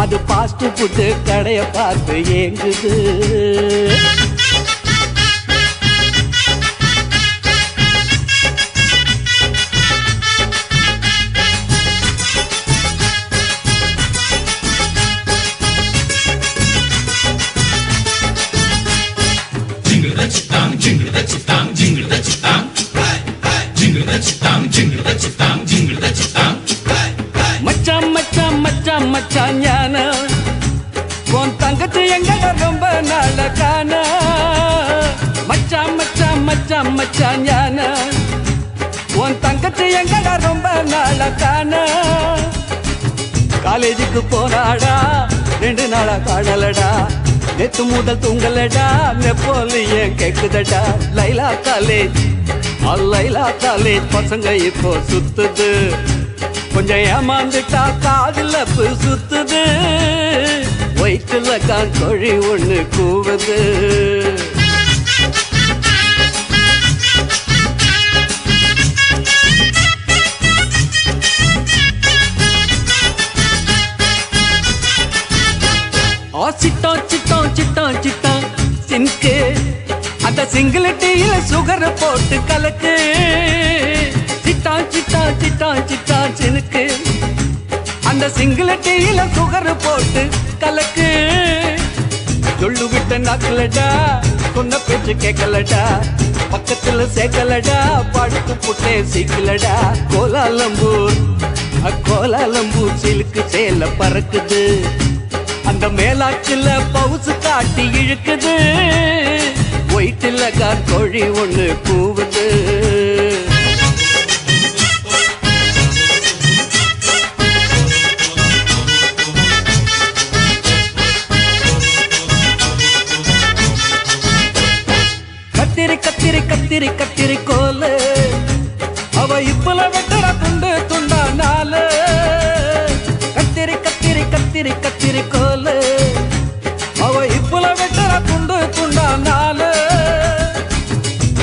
Speaker 7: அது பாஸ்ட் ஃபுட் கடைய பார்த்து ஏங்குது மச்சான் மச்சான் மச்சான் மச்சான் ஞான உன் தங்கச்சி எங்கட ரொம்ப நாள காண மச்சான் மச்சான் மச்சான் மச்சான் ஞான உன் தங்கச்சி எங்கட ரொம்ப நாள காண காலேஜுக்கு போனாடா 2 நாளா காணலடா நேத்து முதல் தூங்கலடா நெப்போலியன் கேக்குதடா லைலா காலேஜ் பசங்க இப்போ சுத்துது கொஞ்சம் ஏமாந்துட்டா காதுல சுத்துது வயிற்றுல கான் கோழி ஒண்ணு கூவுது சிட்டம் சிட்டம் சிட்டம் சிட்டம் சின்கு அந்த சிங்கிள் டீல சுகர் போட்டு கலக்கு சிட்டா சிட்டா சிட்டா சிட்டா சினுக்கு அந்த சிங்கிள் டீல சுகர் போட்டு கலக்கு சொல்லு விட்ட நாக்குலடா சொன்ன பேச்சு கேட்கலடா பக்கத்துல சேர்க்கலடா படுத்து புட்டே சீக்கலடா கோலாலம்பூர் சிலுக்கு சேல பறக்குது அந்த மேலாச்சுல பவுசு காட்டி இழுக்குது ஒயிட்டுல கார்கோழி ஒண்ணு கூவுது கத்திரி கோலு அவ இப்பல வெட்டற துண்டு துண்டா நாலு கத்திரி கோலு அவ இப்பல வெட்டற துண்டு துண்டா நாலு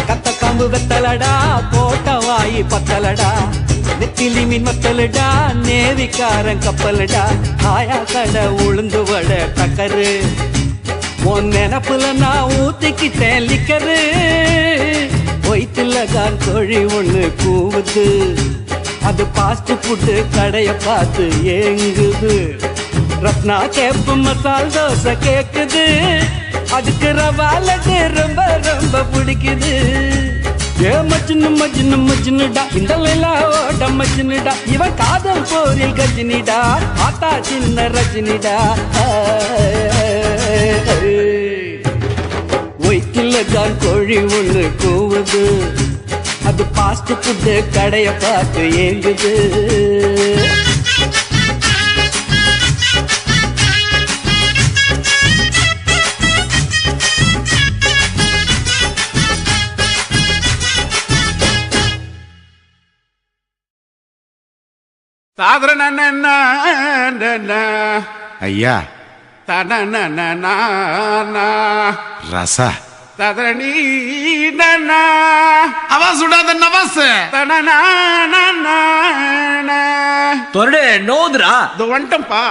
Speaker 7: கத்த காம்பு வெத்தலடா போட்ட வாயி பத்தலடா நெத்திலி மீன் மத்தலடா நேவிக்காரன் கப்பலடா ஆயா கடை உளுந்து வட டக்கரு உன் நினப்புல நான் ஊத்திக்கிட்டேன் லிக்கரு ஒயிட்டுல கார்கோழி ஒண்ணு கூவுது அது பாஸ்ட் ஃபுட்டு கடைய பார்த்து ஏங்குது ரத்னா கேப்பு மசால் தோசை கேக்குது அதுக்கு ரவா லட்டு ரொம்ப ரொம்ப பிடிக்குது ஏ மஜ்னுடா இந்த லைலாவோட மஜ்னுடா இவன் காதல் போரில் கஜினிடா ஆத்தா சின்ன ரஜினிடா ஒயிட்டுல கார்கோழி ஒண்ணு கூவுது அது பாஸ்ட் ஃபுட்டு கடைய பார்த்து ஏங்குது
Speaker 5: ஐயா ரசா
Speaker 2: அவா சுடாத நவாஸ்
Speaker 6: தொரடு நோதுரா
Speaker 2: இது வந்துட்டம்பா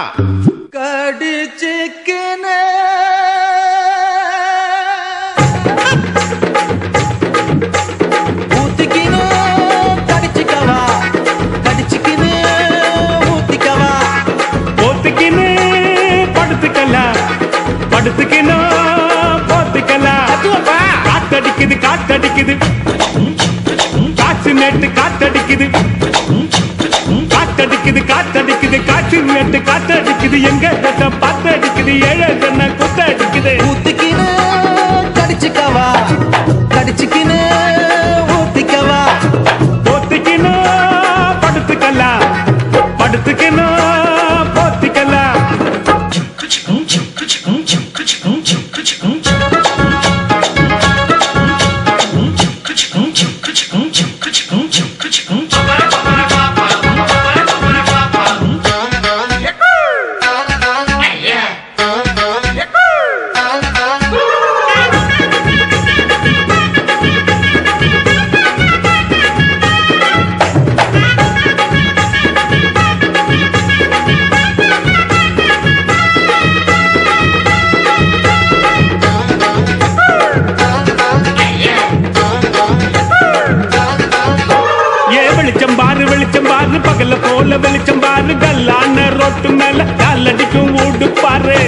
Speaker 7: கடிச்சிக்கினே ஊத்திக்கினே கடிச்சிக்கவா கடிச்சிக்கினே ஊத்திக்கவா
Speaker 1: போத்துக்கின்னு படுத்துக்கலாம் படுத்துக்கின்னு போத்துக்கலாம் காத்தடிக்குது காற்று நேட்டு காத்தடிக்குது காற்று நேட்டு காத்தடிக்குது எங்க பாத்தடிக்குது ஏழை ஜன குத்தடிக்குது
Speaker 7: ஊத்திக்கினே கடிச்சிக்கவா கடிச்சிக்கினே ஊத்திக்கவா
Speaker 1: போத்துக்கின்னு படுத்துக்கலாம் படுத்துக்கின்னு போத்திக்கலாம் வெளிச்சம் பாரு பகல போல வெளிச்சம் பாரு கல்லான ரோட்டு மேல காலடிக்கும் ஊடு பாரு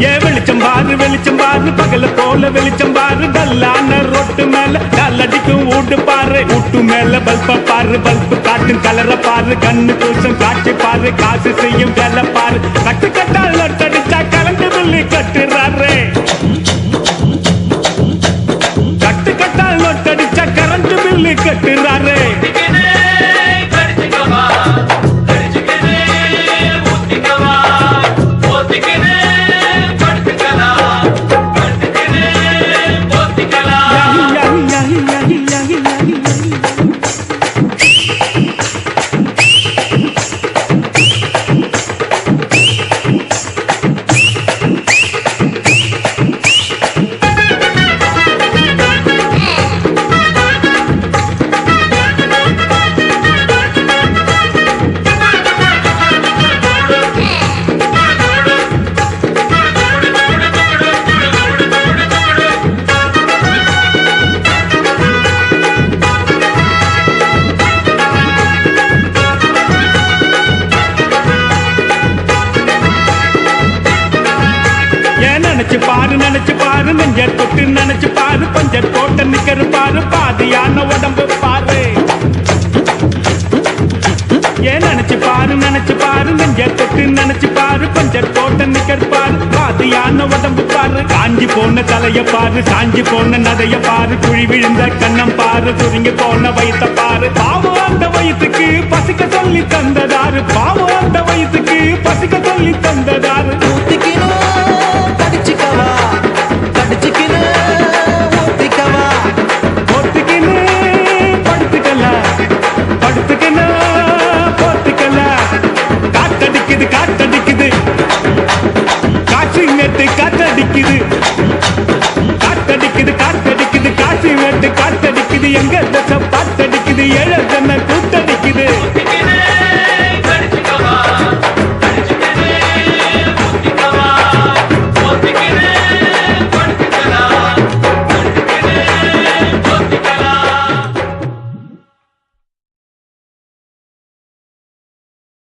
Speaker 1: ஏ வெளிச்சம் பாரு பகல போல வெளிச்சம் பாரு கல்லான ரோட்டு மேல காலடிக்கும் ஊடு பாரு ஊட்டு மேல பல்ப பாரு பல்பு காட்டும் கலர பாரு கண்ணு கூசம் காட்சி பாரு காசு செய்யும் வேலை பாரு கட்டு கட்டால் அடிச்சா கலந்து சொல்லி கட்டுறாரு கட்டு கட்டால் நோட்டடிச்சா கரண்ட் பில்லு கட்டுறாரு பாரு பாதியான உடம்பு பாரு ஏன் நினைச்சு பாரு நெஞ்ச தொட்டு நினைச்சு பாரு கொஞ்சம் தோட்ட நிக்கர் பாரு பாதியான உடம்பு பாரு காஞ்சி போன தலைய பாரு சாஞ்சி போன நதைய பாரு குழி விழுந்த கண்ணம் பாரு சுருங்கி போன வயித்த பாரு பாவம் அந்த வயிற்றுக்கு பசிக்க சொல்லி தந்ததாரு பாவம் அந்த வயிற்றுக்கு பசிக்க சொல்லி தந்ததாரு
Speaker 7: கடிச்சுக்கவா கடிச்சுக்கினு ஊத்திக்கவா
Speaker 1: போட்டுக்கின்னு படுத்துக்கலாம் படுத்துக்கின்னு போட்டுக்கலாம் காத்தடிக்குது காசு நேத்து காத்தடிக்குது காசு நேத்து காத்தடிக்குது எங்க தசை பாத்தடிக்குது ஏழை தன்னை கூத்தடிக்குது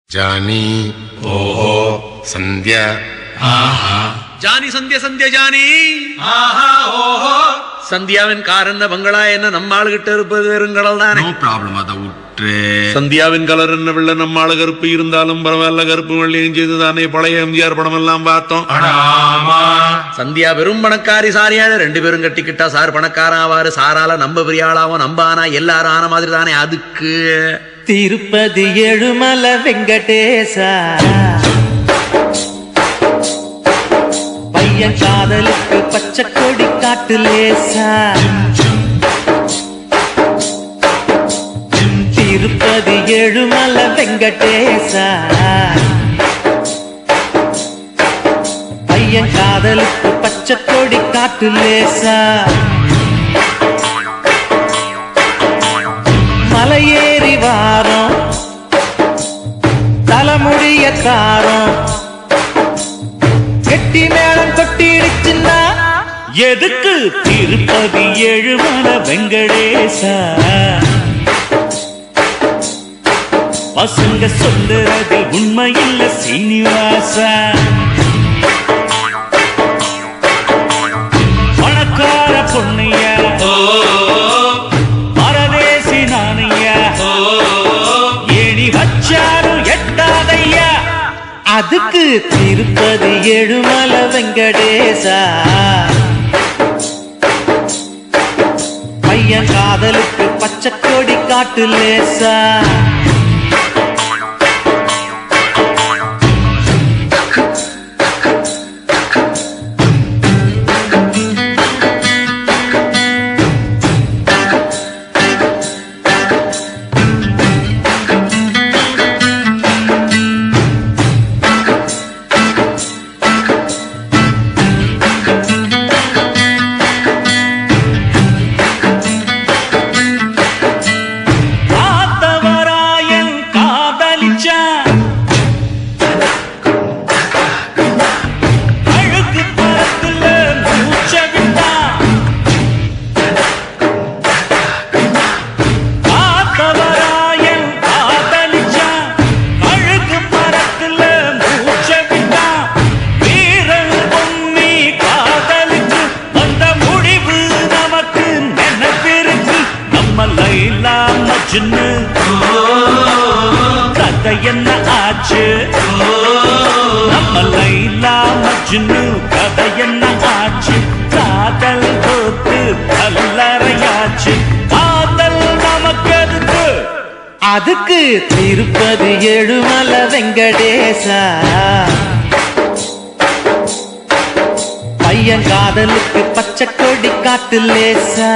Speaker 2: ಜಾನಿ ಓಹೋ ಸಂಧ್ಯಾ
Speaker 6: ஜானி சந்தியா சந்தியா ஜானி சந்தியாவின் கார் என்ன பங்களா என்ன நம்ம ஆளுகிட்ட இருப்பது வெறுங்கடல் தானே.
Speaker 2: ನೋ ಪ್ರಾಬ್ಲಮ್ ಅದ ಉಟ್ರೆ
Speaker 6: சந்தியாவின் கலர் என்ன வெள்ள நம்ம ஆளு கருப்பு இருந்தாலும் பரவாயில்ல கருப்பு வெள்ளையும் செய்து தானே பழைய எம்ஜிஆர் படம் எல்லாம் பார்த்தோம். சந்தியா வெறும் பணக்காரி சாரியான 2 பேரும் கட்டிக்கிட்டா சார் பணக்காரன் ஆவாரு சாரால நம்ம பெரிய ஆளாவும் நம்ம ஆனா எல்லாரும் ஆன மாதிரி தானே. அதுக்கு
Speaker 7: திருப்பதி ஏழுமலை வெங்கடேசா பையன் காதலுக்கு பச்சை கொடி காட்டு லேசா திருப்பதி ஏழுமலை வெங்கடேசா பையன் காதலுக்கு பச்சை கொடி காட்டு லேசா மலையேறி வாரம் தலைமுடிய காரம் கெட்டி மேளம் கொட்டிடுச்சுன்னா எதுக்கு திருப்பதி ஏழுமலை வெங்கடேசா பசங்க சொல்லுறது உண்மையில்ல சீனிவாசா பணக்கார பொண்ணையா பரதேசி நானையா ஏணி வச்சாரும் எட்டாதையா அதுக்கு திருப்பதி ஏழுமலை வெங்கடேசா பையன் காதலுக்கு பச்சை கொடி காட்டு லேசா கதை என்ன ஆச்சு நம்ம லைலா மஜ்னு கதை என்ன ஆச்சு காதல் போத்து கல்லறையாச்சு காதல் நமக்கு அதுக்கு திருப்பதி ஏழுமலை வெங்கடேசா பையன் காதலுக்கு பச்சை கொடி காட்டு லேசா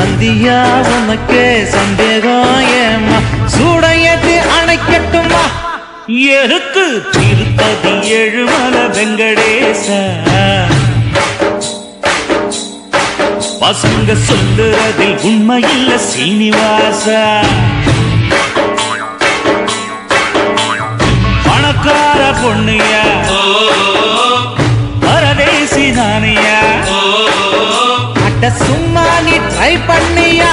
Speaker 7: சந்தியா உனக்கு சந்தேகம் ஏமா சூடையது அணைக்கட்டுமா எருக்கு திருப்பதி ஏழுமலை வெங்கடேச பசங்க சொல்லுறதில் உண்மையில்ல சீனிவாசா பணக்கார பொண்ணுயா பரதேசி நானியா அட்ட சும்மா நீ ட்ரை பண்ணியா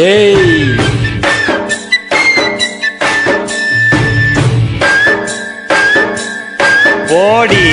Speaker 7: ஏய் போடி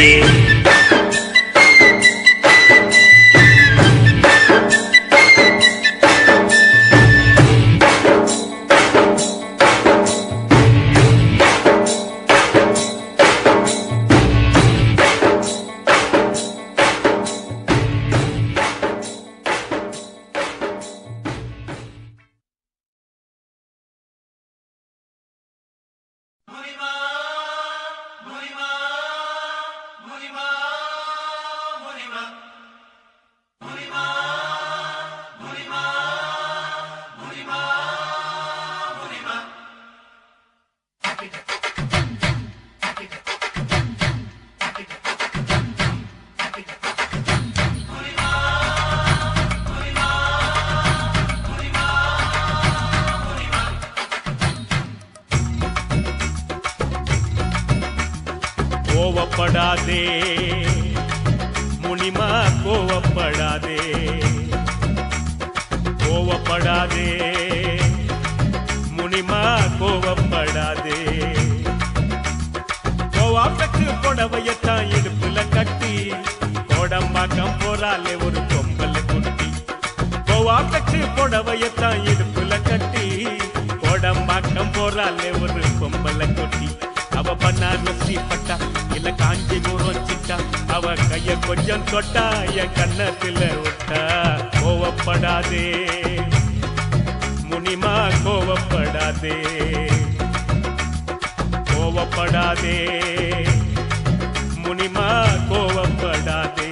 Speaker 1: கோவப்படாதே முனிமா கோவப்படாதே கோவப்படாதே முனிமா கோவப்படாதே கோவாப்பட்டு புடவையத்தான் இடுப்புல கட்டி கோடம்பாக்கம் போறாலே ஒரு பொம்பளை குட்டி கோவாப்பட்டு புடவையத்தான் இடுப்புல கட்டி கோடம்பாக்கம் போறாலே ஒரு பொம்பளை குட்டி அவ பன்னாரசி பட்டா இல்ல காஞ்சிபுரம் சிட்டா அவ கைய கொஞ்சம் தொட்டா என் கண்ணத்துல விட்டா கோவப்படாதே முனிமா கோவப்படாதே கோவப்படாதே முனிமா கோவப்படாதே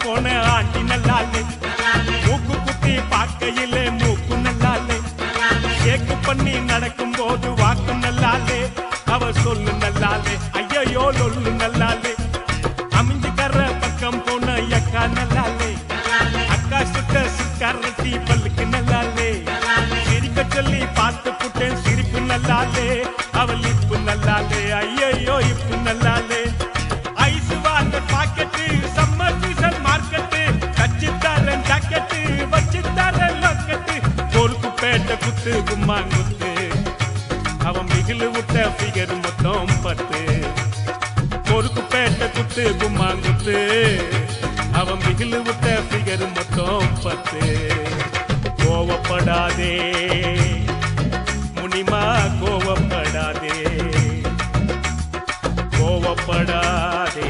Speaker 1: போன ஆண்டி நல்லாலே மூக்கு குத்தி பார்க்கையிலே மூக்கு நல்லாலே கேக்கு பண்ணி நடக்கும் போது வாக்கு நல்லாலே அவ சொல்லு நல்லாலே ஐயோ லொல்லு நல்லாலே அமைஞ்சுக்கற பக்கம் போன அக்கா நல்லாலே அக்கா சுட்ட சுக்காரட்டி பல்லுக்கு நல்லாலே சிரிக்க சொல்லி பார்த்து புட்டேன் சிரிப்பு நல்லாலே அவள் இப்பு நல்லாலே ஐயோ இப்பு நல்லாலே ஐசு வாங்க பாக்கெட்டு சம்மர் சீசன் மார்க்கெட்டு கச்சித்தாரன் ஜாக்கெட்டு வச்சித்தாரன் லாக்கெட்டு பொறுப்பு பேட்ட குத்து கும்மாங்குத்து அவன் மிகிலு விட்ட ஃபிகர் மொத்தம் 10 பொறுப்பு பேட்ட குத்து கும்மாங்குத்து அவன் மிகிலு விட்ட ஃபிகர் மொத்தம் 10 கோவப்படாதே முனிமா கோவப்படாதே கோவப்படாதே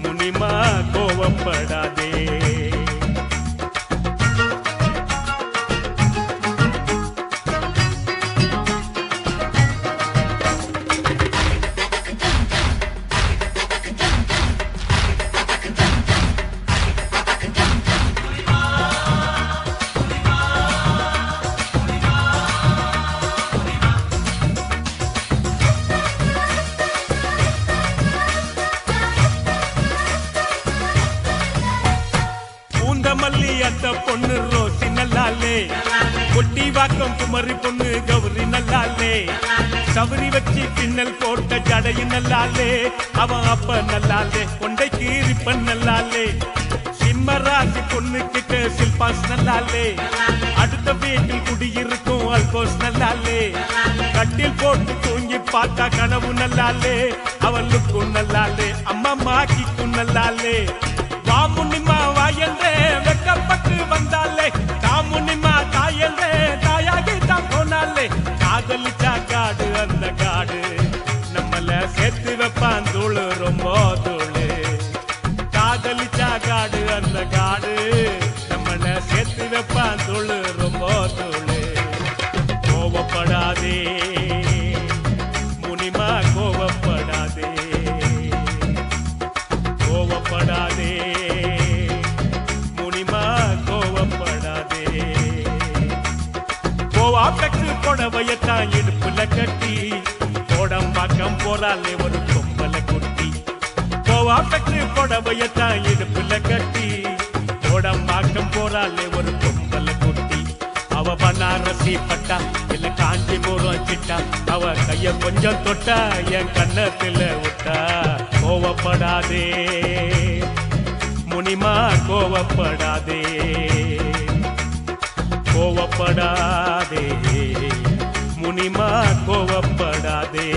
Speaker 1: முனிமா கோவப்படாதே மல்லி அத்த பொண்ணு ரோசி நல்லாலே கொட்டி வாக்கம் குமரி பொண்ணு கௌரி நல்லாலே சவரி வச்சு பின்னல் போட்ட ஜடையும் நல்லாலே அவன் அப்ப நல்லாலே கொண்டை கீறி சிரிப்பன் நல்லாலே சிம்மராசி பொண்ணு கிட்ட சில்பாஸ் நல்லாலே அடுத்த வீட்டில் குடியிருக்கும் அல்போஸ் நல்லாலே கட்டில் போட்டு தூங்கி பார்த்தா கனவு நல்லாலே அவளுக்கும் நல்லாலே அம்மா கிக்கும் நல்லாலே வாமுனிமா வாயந்தே வெக்கப்பட்டு வந்தாலே தாமுனிமா தாயந்தே தாயாகி தான் போனாலே காதலிச்சா காடு அந்த காடு நம்மள சேர்த்து வைப்பான் தூளு ரொம்ப தூளு காதலிச்சா காடு அந்த காடு நம்மள சேர்த்து வைப்பான் தூளு ரொம்ப தூளு கோவப்படாதே முனிமா கோவப்படாதே கோவப்படாதே முனிமா கோவப்படாதே கோவா பெற்று புடவையத்தான் இடுப்புல கட்டி கோடம்பாக்கம் போறாலே ஒரு கொம்பல குட்டி கோவா பெற்று புடவையத்தான் இடுப்புல கட்டி கோடம்பாக்கம் போறாலே ஒரு கொம்பல குட்டி அவ பனாரசி பட்டா இல்ல காஞ்சிபுரம் சிட்டா அவ கைய கொஞ்சம் தொட்டா என் கண்ணத்துல விட்டா கோவப்படாதே முனிமா கோவப்படாதே கோவப்படாதே முனிமா கோவப்படாதே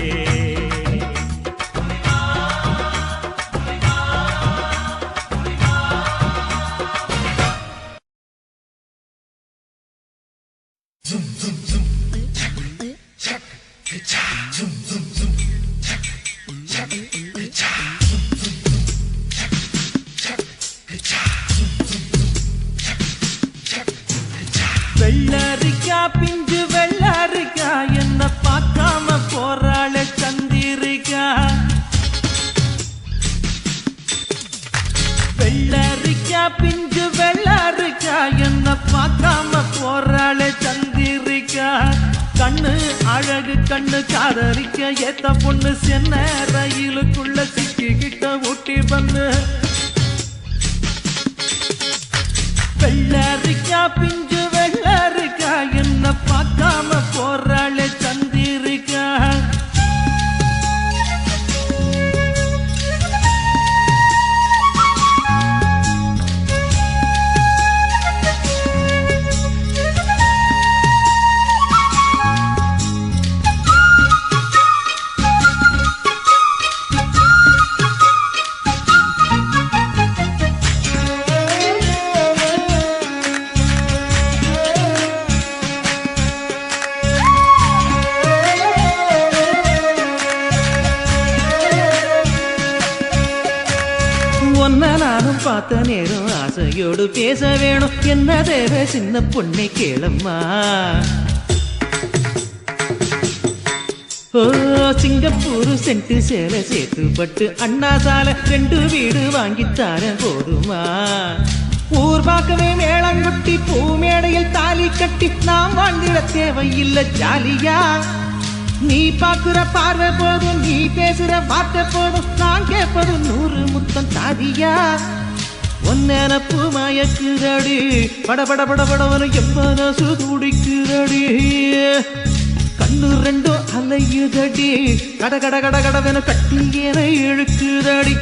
Speaker 7: வெள்ளரிக்கா பிஞ்சு வெள்ளரிக்கா என்ன பார்க்காம போறாளே சந்திரிக்கா வெள்ளரிக்கா பிஞ்சு வெள்ளரிக்கா என்ன பார்க்காம போறாளே சந்திரிக்கா கண்ணு அழகு கண்ணு காதரிக்க ஏத்த பொண்ணு சென்ன ரயிலுக்குள்ள சிக்கிக்கிட்ட ஊட்டி பண்ணு வெள்ளரிக்கா பிஞ்சு வெள்ளரிக்கா என்ன பார்க்காம போறாளே சந்திரிக்கா ஒன்ன நானும் பார்த்த நேரம் ஆசையோடு பேச வேணும் என்ன தேவை சின்ன பொண்ணை கேளம்மா ஓ சிங்கப்பூர் சென்ட்டு சேலை சேர்த்து பட்டு அண்ணா சாலை 2 வீடு வாங்கித்தார போதுமா ஊர் பார்க்கவே மேளங்குட்டி பூ மேடையில் தாலி கட்டி நாம் வாழ்ந்திட தேவையில்லை ஜாலியா நீ பாக்குற பார்வை போதும் நீ பேசுற வார்த்தை போதும் நான் கேட்பது 100 முத்தம் தாதியா ஒன்னப்பு மயக்குதடி படபட படபடவனு எப்பனசு துடிக்குதடி கண்ணு 2 அலையுதடி கட கட கட கடவென கட்டியேன இழுக்குதடி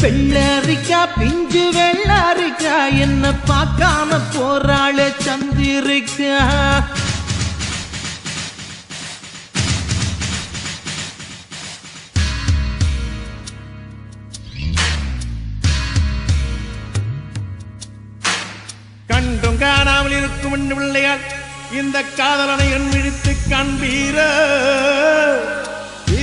Speaker 7: வெள்ளரிக்கா பிஞ்சு வெள்ளரிக்கா என்ன பார்க்காம போறாளே சந்திரிக்கா
Speaker 5: கண்டும் காணாமல் இருக்கும் பிள்ளையால் இந்த காதலனை என் விழித்து காண்பீர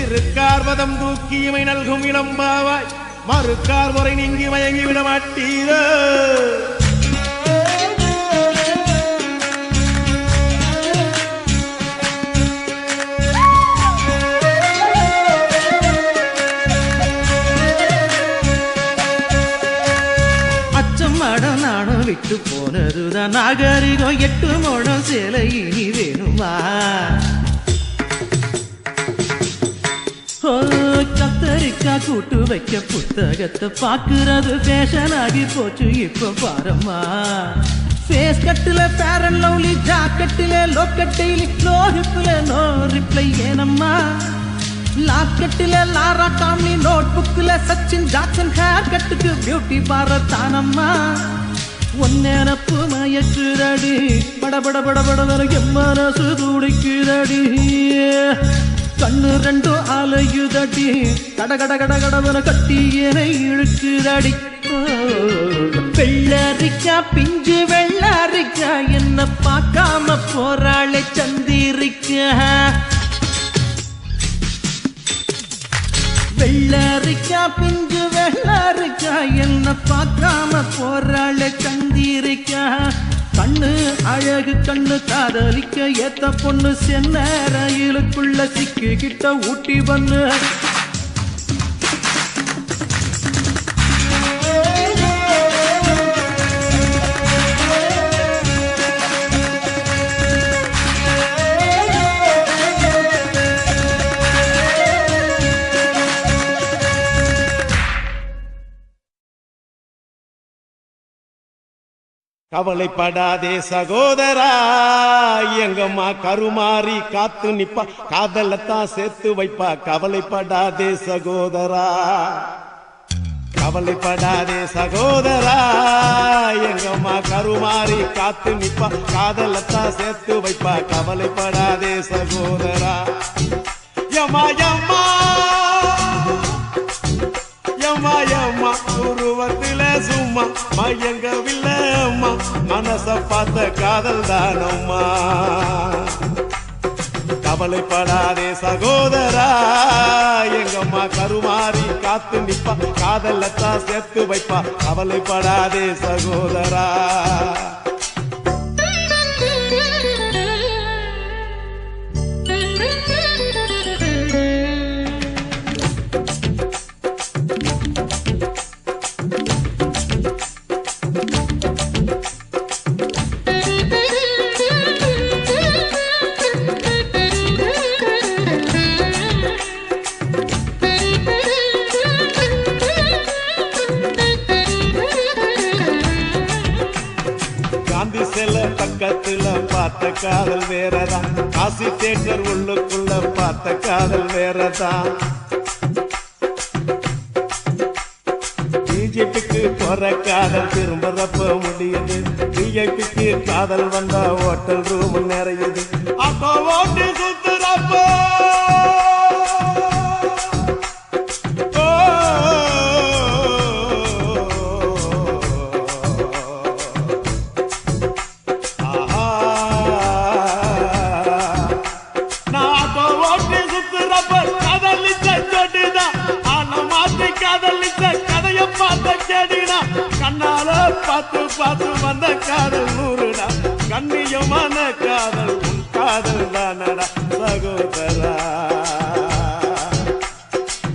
Speaker 5: இருக்கார்வதம் தூக்கி இமை நல்கும் இளம்பாவாய் மறுக்கார் முறை நீங்கி மயங்கி விட மாட்டீர
Speaker 7: விட்டு போனதுதான் நாகரிகம் 8 முழம் சேலை இனி வேணுமா கத்தரிக்கா கூட்டு வைக்க புத்தகத்தை பாக்குறது ஃபேஷன் ஆகி போச்சு இப்ப பாரம்மா ஃபேஸ் கட்டுல ஃபேர் அண்ட் லவ்லி ஜாக்கெட்டில லோக்கட்டையில லோ ஹிப்ல நோ ரிப்ளை ஏனம்மா லாக்கெட்டில் லாரா டாம்லி, நோட் புக்கில் சச்சின் ஜாக்சன், ஹேர் கட்டுக்கு பியூட்டி பார்லர் தானம்மா. ஒன்னேனப்பு மயக்குதடி, படபட படபட என் மனசு துடிக்குதடி. கண்ணு ரெண்டும் அலையுதடி, கடகட கடகடவன கட்டி என்னை இழுக்குதடி. வெள்ளரிக்கா பிஞ்சு வெள்ளரிக்கா, என்ன பார்க்காம போராளை சந்திரிக்கா. வெள்ளரிக்கா பிஞ்சு வெள்ளரிக்கா, என்ன பார்க்காம போராளை சந்திரிக்கா. கண்ணு அழகு கண்ணு காதலிக்க ஏத்த பொண்ணு, சென்ன ரயிலுக்குள்ள சிக்கிக்கிட்ட ஊட்டி பண்ணு.
Speaker 5: கவலைப்படாதே சகோதரா, எங்கம்மா கருமாறி காத்து நிப்பா, காதலத்தான் சேர்த்து வைப்பா. கவலைப்படாதே சகோதரா, கவலைப்படாதே சகோதரா, எங்கம்மா கருமாறி காத்து நிப்பா, காதலத்தான் சேர்த்து வைப்பா. கவலைப்படாதே சகோதரா. யம்மா யம்மா யம்மா யம்மா, உருவத்தில சும்மா மயங்கவில்லை அம்மா, மனச பார்த்த காதல் தானம்மா. கவலைப்படாதே சகோதரா, எங்கம்மா கருமாறி காத்து நிப்பா, காதலத்தான் சேர்த்து வைப்பா. கவலைப்படாதே சகோதரா. பக்கத்துல பார்த்த காதல் வேறதான், காசி தேட்டர் உள்ளுக்குள்ள பார்த்த காதல் வேறதான். பிஜேபிக்கு போற காதல் திரும்புறப்ப முடியுது, பிஜேபிக்கு காதல் வந்தா ஹோட்டல் ரூம் நிறையுது. அப்போ ஓட்டு சுத்துறப்போ பார்த்து பார்த்து வந்த காதல் நூறுடா, கண்ணியமான காதல் உன் காதல் தானடா சகோதரா.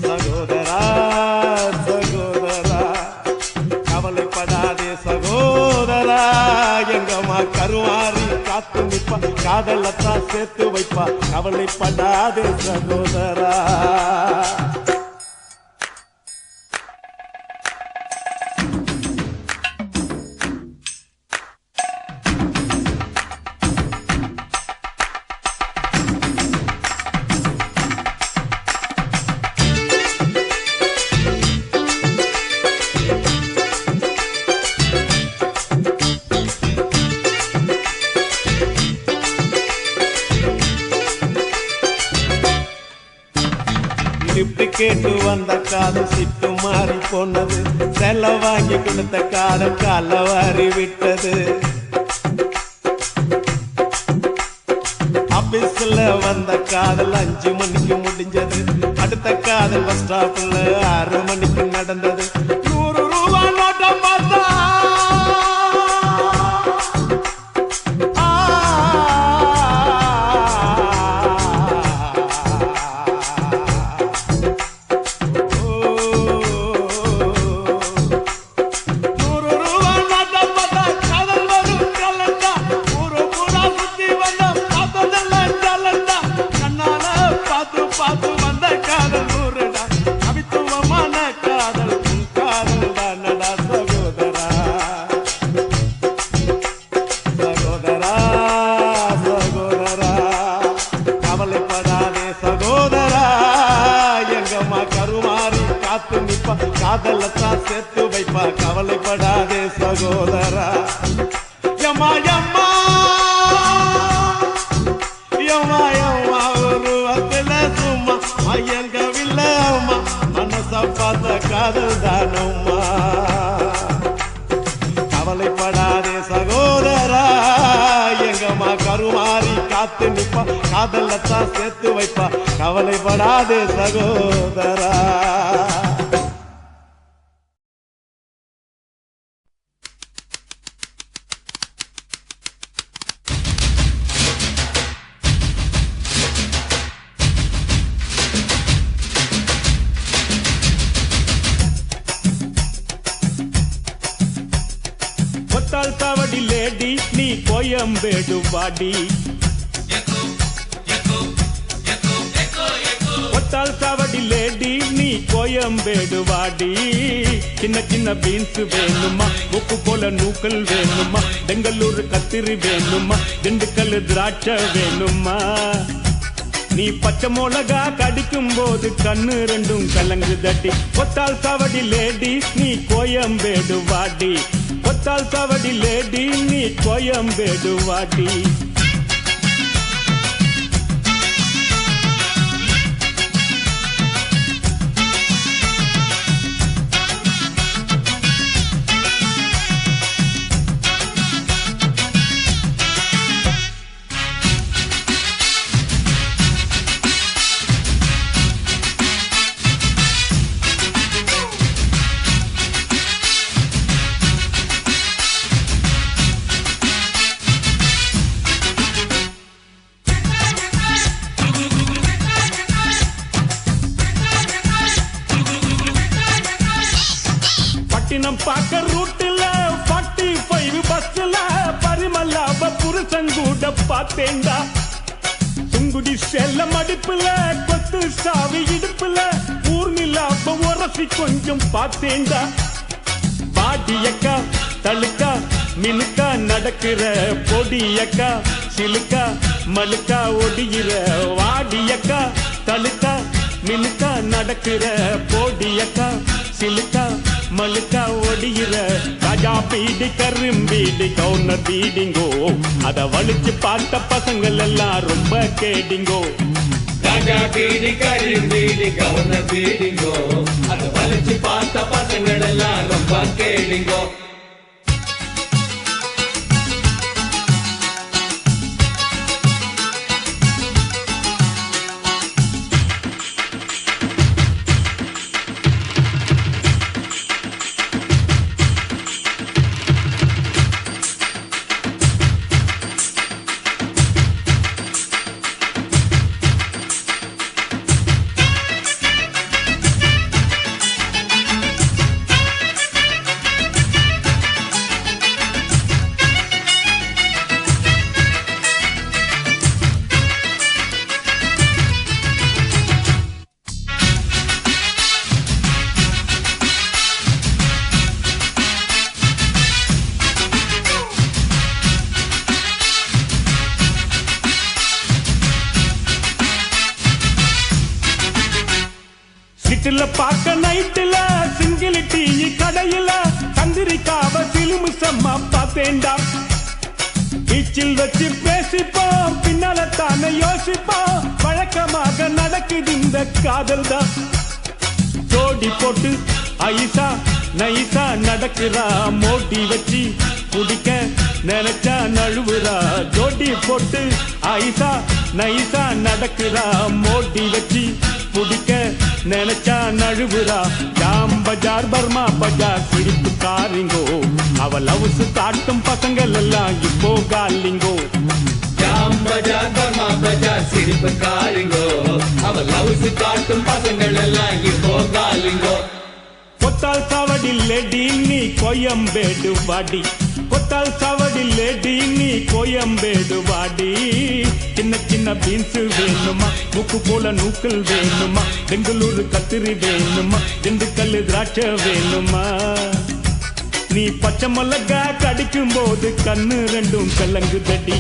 Speaker 5: சகோதரா சகோதரா, கவலைப்படாதே சகோதரா, எங்கம்மா கருமாறி காத்து நிப்பா, காதலத்தான் சேர்த்து வைப்பா. கவலைப்படாதே சகோதரா. கேட்டு வந்த காதல் சிட்டு மாறி போனது, செல்ல வாங்கி கொடுத்த காதல் கால வாரி விட்டது. ஆபீஸ்ல வந்த காதல் 5 மணிக்கு முடிஞ்சது, அடுத்த காதல் பஸ் ஸ்டாப்ல 6 மணிக்கு நடந்தது. 100 ரூபாய் நோட்டம் பார்த்தா பார்த்து வந்த காதல் நூறுடா, கவித்துவமான சேர்த்து வைப்பா கவலைப்படாதே சகோதரா யம்மா யம்மா யம்மா யம்மா உருவத்துல சும்மா மயங்கவில்லை அம்மா மனச பார்த்த காதல் தானம்மா கவலைப்படாதே சகோதரா எங்கம்மா கருமாறி காத்து நிப்பா காதலத்தான் சேர்த்து வைப்பா கவலைப்படாதே சகோதரா
Speaker 1: சாவடி லேடி நீ கோயம்பேடு வாடி ஒத்தால் சாவடி லேடி நீ கோயம்பேடு வாடி சின்ன சின்ன பீன்ஸ் வேணுமா உப்பு போல நூக்கல் வேணுமா பெங்களூர் கத்திரி வேணுமா திண்டுக்கல் திராட்சை வேணுமா நீ பச்சை மிளகா கடிக்கும் போது கண்ணு ரெண்டும் கலங்கு தட்டி ஒத்தால் சாவடி லேடி நீ கோயம்பேடு வாடி ஒத்தால் சாவடி லேடி நீ கோயம்பேடு வாடி பாக்க ரூட்டுல 45 பஸ்ல பரிமல்லாப புருஷங்கூட பார்த்தேண்டா சுங்குடி செல்ல மடிப்புல கொத்து சாவி இடுப்புல ஊர்நிலாப உரசி கொஞ்சம் பார்த்தேண்டா பாடியக்கா தழுக்கா மினுக்கா நடக்கிற பொடியக்கா சிலுக்கா மலுக்கா ஒடிகிற வாடியக்கா தழுக்கா மினுக்கா நடக்கிற பொடியக்கா சிலுக்கா மலுக்கா ஒடிகிற ராஜா பீடி கரும்பீடி கவுனர் பீடிங்கோ அத வலிச்சு பார்த்த பசங்கள் எல்லாம் ரொம்ப கேடிங்கோ
Speaker 3: ராஜா பீடி கரும்பீடி கவுனர் பீடிங்கோ அத வலிச்சு பார்த்த பசங்கள் எல்லாம் ரொம்ப கேடிங்கோ
Speaker 1: பார்க்க நைட்டுல சிங்கிள் டீ கடையில கந்திரிக்காவ சிலுமு சம்மா பார்த்தேண்டா பீச்சில் வச்சு பேசிப்போம் பின்னால தானே யோசிப்போம் வழக்கமாக நடக்குது இந்த காதல் தான் ஜோடி போட்டு ஐசா நைசா நடக்கிறா மோடி வச்சு குடிக்க நினைச்சா நழுவுறா ஜோடி போட்டு ஐசா நைசா நடக்கிறா மோடி வச்சு குடிக்க நினைச்சா நழுவுறா ஜாம் பஜார் பர்மா பஜார் சிரிப்பு காரிங்கோ அவ லவ்ஸ் காட்டும் பசங்கள் எல்லாம் இப்போ காலிங்கோ
Speaker 3: ஜாம் பஜார் பர்மா பஜார் சிரிப்பு காரிங்கோ அவ லவ்ஸ் காட்டும் பசங்கள் எல்லாம் இப்போ காலிங்கோ
Speaker 1: கொத்தால் சாவடி லேடி நீ கோயம்பேடு வாடி கொத்தால் சாவடி லேடி நீ கோயம்பேடு வாடி சின்ன சின்ன பீன்ஸ் வேணுமா உப்பு போல நூக்கல் வேணுமா பெங்களூரு கத்திரி வேணுமா திண்டுக்கல் திராட்சை வேணுமா நீ பச்சை மிளகா கடிக்கும் போது கண்ணு ரெண்டும் கலங்கு தடி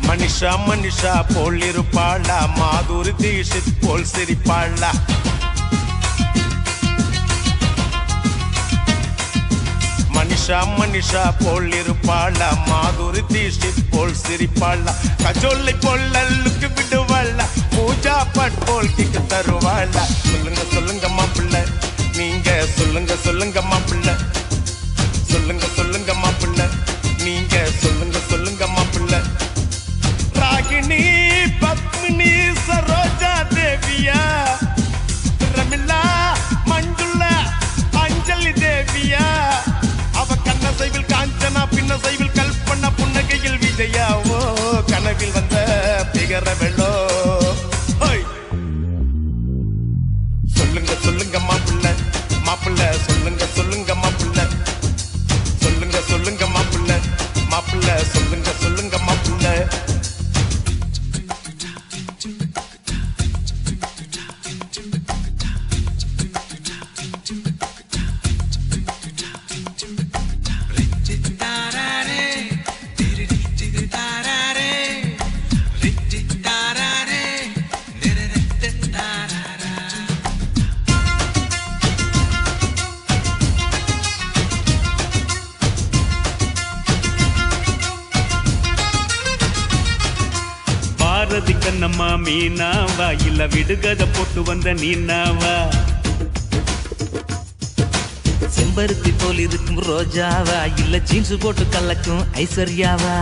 Speaker 5: மனிஷா மனிஷா போல் இருப்பாளா, மாதுரி தீஷித் போல் சிரிப்பாளா. மனிஷா மனிஷா போல் இருப்பாளா, மாதுரி தீஷித் போல் சிரிப்பாளா. கஜோலை போல் அல்லுக்கு விடுவாளா, பூஜா பட் போல் கிக்கு தருவாளா. சொல்லுங்க சொல்லுங்க மாப்பிள்ள, நீங்க சொல்லுங்க சொல்லுங்க மாப்பிள்ள. சொல்லுங்க சொல்லுங்க மாப்பிள்ள, நீங்க சொல்லுங்க சொல்லுங்க மாப்பிள்ள. ராகினி பத்மினி சரோஜா தேவியா, ரமிளா மஞ்சுளா அஞ்சலி தேவியா. அவ கண்ணசைவில் காஞ்சனா, பின்னசைவில் கல்பனா, புன்னகையில் விஜயா. ஓ கனவில் வந்த பிகர வெள்ளோ. சொல்லுங்க சொல்லுங்க மாப்பிள்ள மாப்பிள்ள, சொல்லுங்க சொல்லுங்க மாப்பிள்ள. சொல்லுங்க சொல்லுங்க மாப்பிள்ள மாப்பிள்ள, சொல்லுங்க சொல்லுங்க மாப்பிள்ள.
Speaker 1: பாரதி கண்ணம்மா மீனாவா, இல்ல விடுகத போட்டு வந்த நீனாவா.
Speaker 7: செம்பருத்தி போல் இருக்கும் ரோஜாவா, இல்ல ஜீன்ஸ் போட்டு கலக்கும் ஐஸ்வர்யாவா.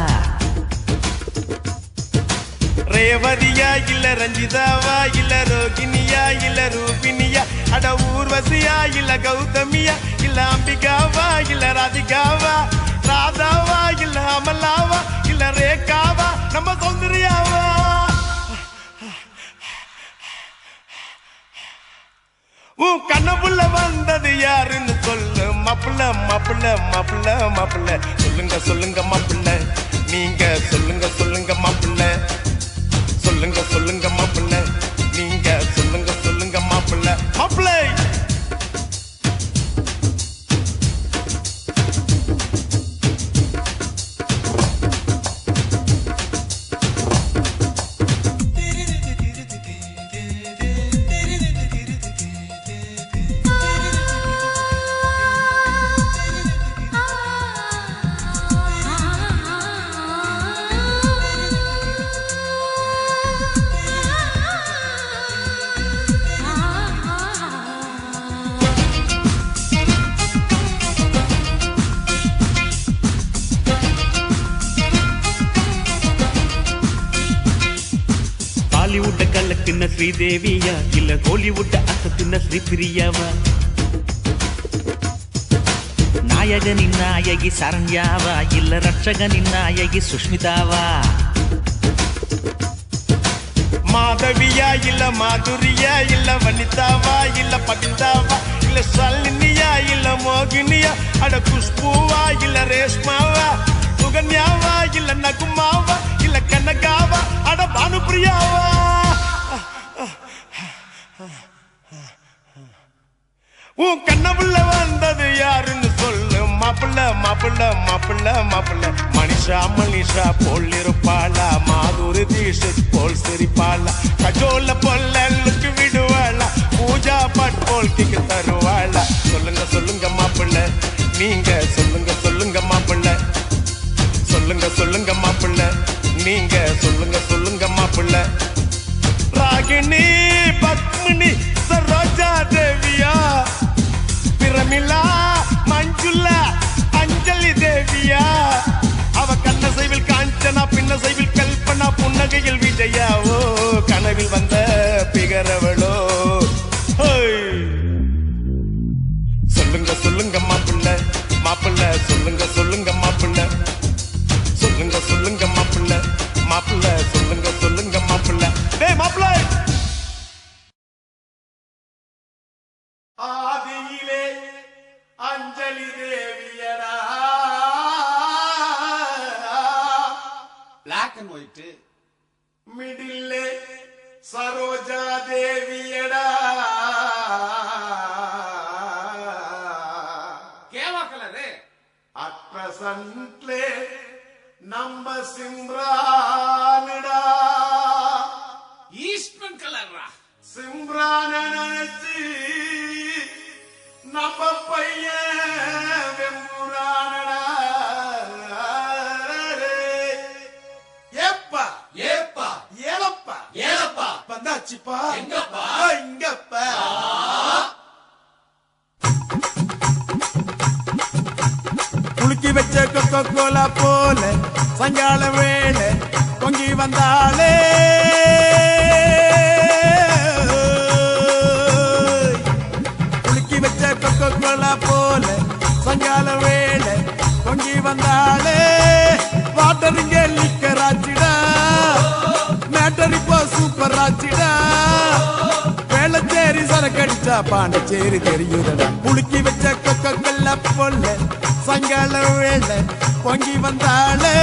Speaker 5: ரேவதியா இல்ல ரஞ்சிதாவா, இல்ல ரோகிணியா இல்ல ரூபினியா. அட ஊர்வசியா இல்ல கௌதமியா, இல்ல அம்பிகாவா இல்ல ராதிகாவா. ராதாவா இல்ல அமலாவா, இல்ல ரேகாவா நம்ம சௌந்தர்யாவா. உன் கண்ணப்புள்ள வந்தது யாருன்னு சொல்லு மாப்பிள்ள மாப்பிள்ள மாப்பிள்ள மாப்பிள்ள. சொல்லுங்க சொல்லுங்க மாப்பிள்ள, நீங்க சொல்லுங்க சொல்லுங்க மாப்பிள்ள. சொல்லுங்க சொல்லுங்க மாப்பிள்ள, நீங்க சொல்லுங்க சொல்லுங்க மாப்பிள்ள. மாப்பிள்ள
Speaker 1: பாலிவுட்ட கலக்குன ஸ்ரீதேவியா, இல்ல கோலிவுட்ட அசத்துன ஸ்ரீபிரியாவா.
Speaker 7: நாயகனின் நாயகி சரண்யாவா, இல்ல ரட்சகனின் நாயகி சுஷ்மிதாவா.
Speaker 5: மாதவியா இல்ல மாதுரியா, இல்ல வனிதாவா இல்ல பவிதாவா. இல்ல ஷாலினியா இல்ல மோகினியா. அட குஷ்பூவா இல்ல ரேஷ்மாவா. சுகன்யாவா இல்ல நகுமாவா, இல்ல கனகாவா. அட பானுப்பிரியாவா. உன் கண்ணப்புள்ள வந்தது யாருன்னு சொல்லு மாப்பிள்ள மாப்பிள்ள மாப்பிள்ள மாப்பிள்ள. மனிஷா மனிஷா போல் இருப்பாளா, மாதுரி தீஷித் போல் சிரிப்பாளா. கஜோல பொல்லுக்கு விடுவாளா, பூஜா பட் போல் கிக்கு தருவாளா. சொல்லுங்க சொல்லுங்க மாப்பிள்ள, நீங்க சொல்லுங்க சொல்லுங்க மாப்பிள்ள. சொல்லுங்க சொல்லுங்க மாப்பிள்ள, நீங்க சொல்லுங்க சொல்லுங்க மாப்பிள்ள. ராகினி பத்மினி சரோஜா தேவியா, பிரமிளா மஞ்சுளா அஞ்சலி தேவியா. அவ கண்ணசைவில் காஞ்சனா, பின்னசைவில் கல்பனா, புன்னகையில் விஜயா. ஓ கனவில் வந்த பிகரவளோ. சொல்லுங்க சொல்லுங்க மாப்பிள்ள மாப்பிள்ள, சொல்லுங்க சொல்லுங்க மாப்பிள்ள. சொல்லுங்க சொல்லுங்க மாப்பிள்ள மாப்பிள்ள, சொல்லுங்க பார்த்துட்டு மிடில்லே சரோஜா தேவியடா
Speaker 3: கேவா கலரு
Speaker 5: அட் பிரசன்ட்லே நம்ம சிம்ரானுடா
Speaker 3: ஈஸ்ட்மன் கலர்ரா
Speaker 5: சிம்ரான நினைச்சு நம்ம பையன் வெம்புரானடா ஏப்பா
Speaker 3: ஏப்பா
Speaker 5: ஏலப்பா
Speaker 3: ஏலப்பா
Speaker 5: வந்தாச்சுப்பா
Speaker 3: எங்கப்பா?
Speaker 5: இங்கப்பா குலுக்கி வச்ச கொக்கோ கோலா போல சாயங்கால வேளை பொங்கி வந்தாளே குலுக்கி வச்ச கொக்கோ கோலா போல சாயங்கால வேளை பொங்கி வந்தாளே வாட்டருங்க லிக்கர் ஆச்சிடா மேட்டர் இப்போ சூப்பர் ஆச்சிடா வேளச்சேரி சரக்கடிச்சா பாண்டிச்சேரி தெரியுதடா குலுக்கி வச்ச கொக்கோ கோலா போல சாயங்கால வேளை பொங்கி வந்தாளே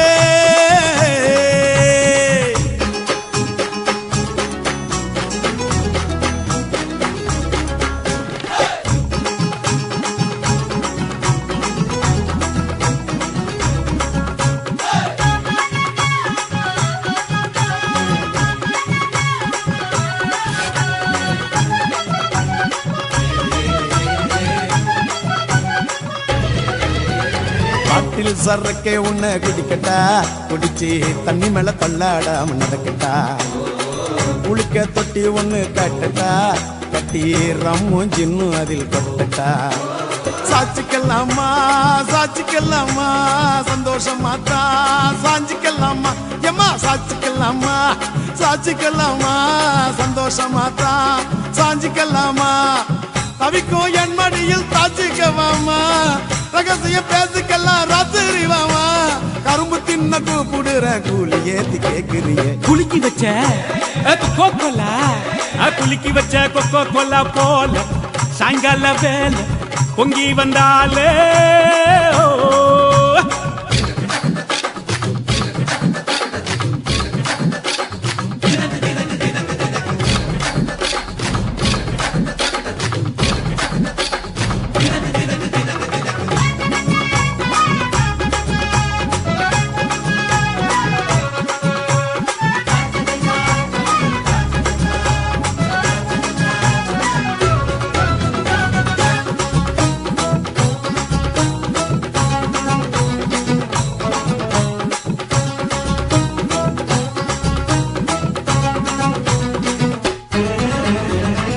Speaker 5: காட்டில் சரக்கே உன்னை குடிக்கட்டா குடிச்சு தண்ணி மேல தள்ளாடாம நடக்கட்டா குளிக்க தொட்டி ஒண்ணு கட்டட்டா கட்டி ரம்மும் ஜின்னும் அதில் கொட்டட்டா சாச்சிக்கலாமா சாச்சிக்கலாமா சந்தோஷமா தான் சாஞ்சிக்கலாமா எம்மா சாச்சிக்கலாமா சாச்சிக்கலாமா சந்தோஷமா தான் சாஞ்சிக்கலாமா தவிக்கும் என் மடியில் தாச்சிக்கவாமா ரகசிய பேசுக்கெல்லாம் ராத்திரி வாமா கரும்பு தின்ன கூப்பிடுற கூலி ஏத்தி கேக்குறிய
Speaker 1: குலுக்கி வச்ச கொக்கோ கோலா குலுக்கி வச்ச கொக்கோ கோலா போல சாயங்கால வேலை பொங்கி வந்தாலே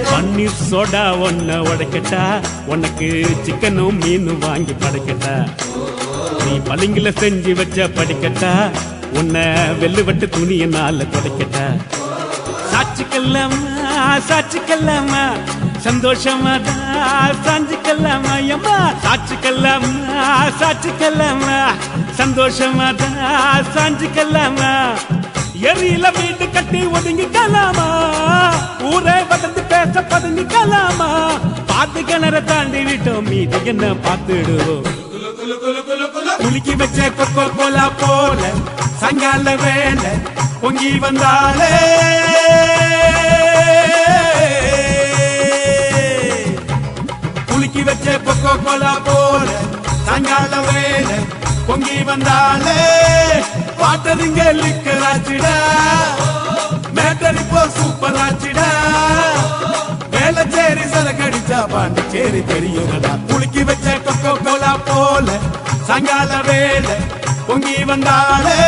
Speaker 1: பன்னீர் சோடா ஒன்ன உடைக்கட்டா உனக்கு சிக்கனும் மீனும் வாங்கி படைக்கட்டா நீ பளிங்குல செஞ்சு வச்ச படிக்கட்டா உன்னை வெள்ளுவட்டு துணியனால துடைக்கட்டா சாட்சிக்கல்லாமா சாட்சிக்கல்லாமா சந்தோஷமா சாஞ்சிக்கல்லாமா எம்மா சாட்சிக்கல்லாமா சாட்சிக்கல்லாமா சந்தோஷமா சாஞ்சிக்கல்லாமா எரியில வீட்டு கட்டி ஒதுங்கிக்கலாமா ஊரே வளர்ந்து பேச பதுங்கிக்கலாமா பார்த்து கிணற தாண்டி விட்டோம் மீது என்ன பார்த்துடுவோம் குலுக்கி வச்ச கொக்கோ கோலா போல சாயங்கால வேலை பொங்கி வந்தாலே குலுக்கி வச்ச கொக்கோ கோலா போல சாயங்கால வேலை பொங்கி வந்தாலே வாட்டருங்க லிக்கர் ஆச்சிடா மேட்டர் இப்போ சூப்பர் ஆச்சிடா வேளச்சேரி சரக்கடிச்சா பாண்டிச்சேரி தெரியுதடா குலுக்கி வச்ச கொக்கோ கோலா போல சாயங்கால வேலை பொங்கி வந்தாலே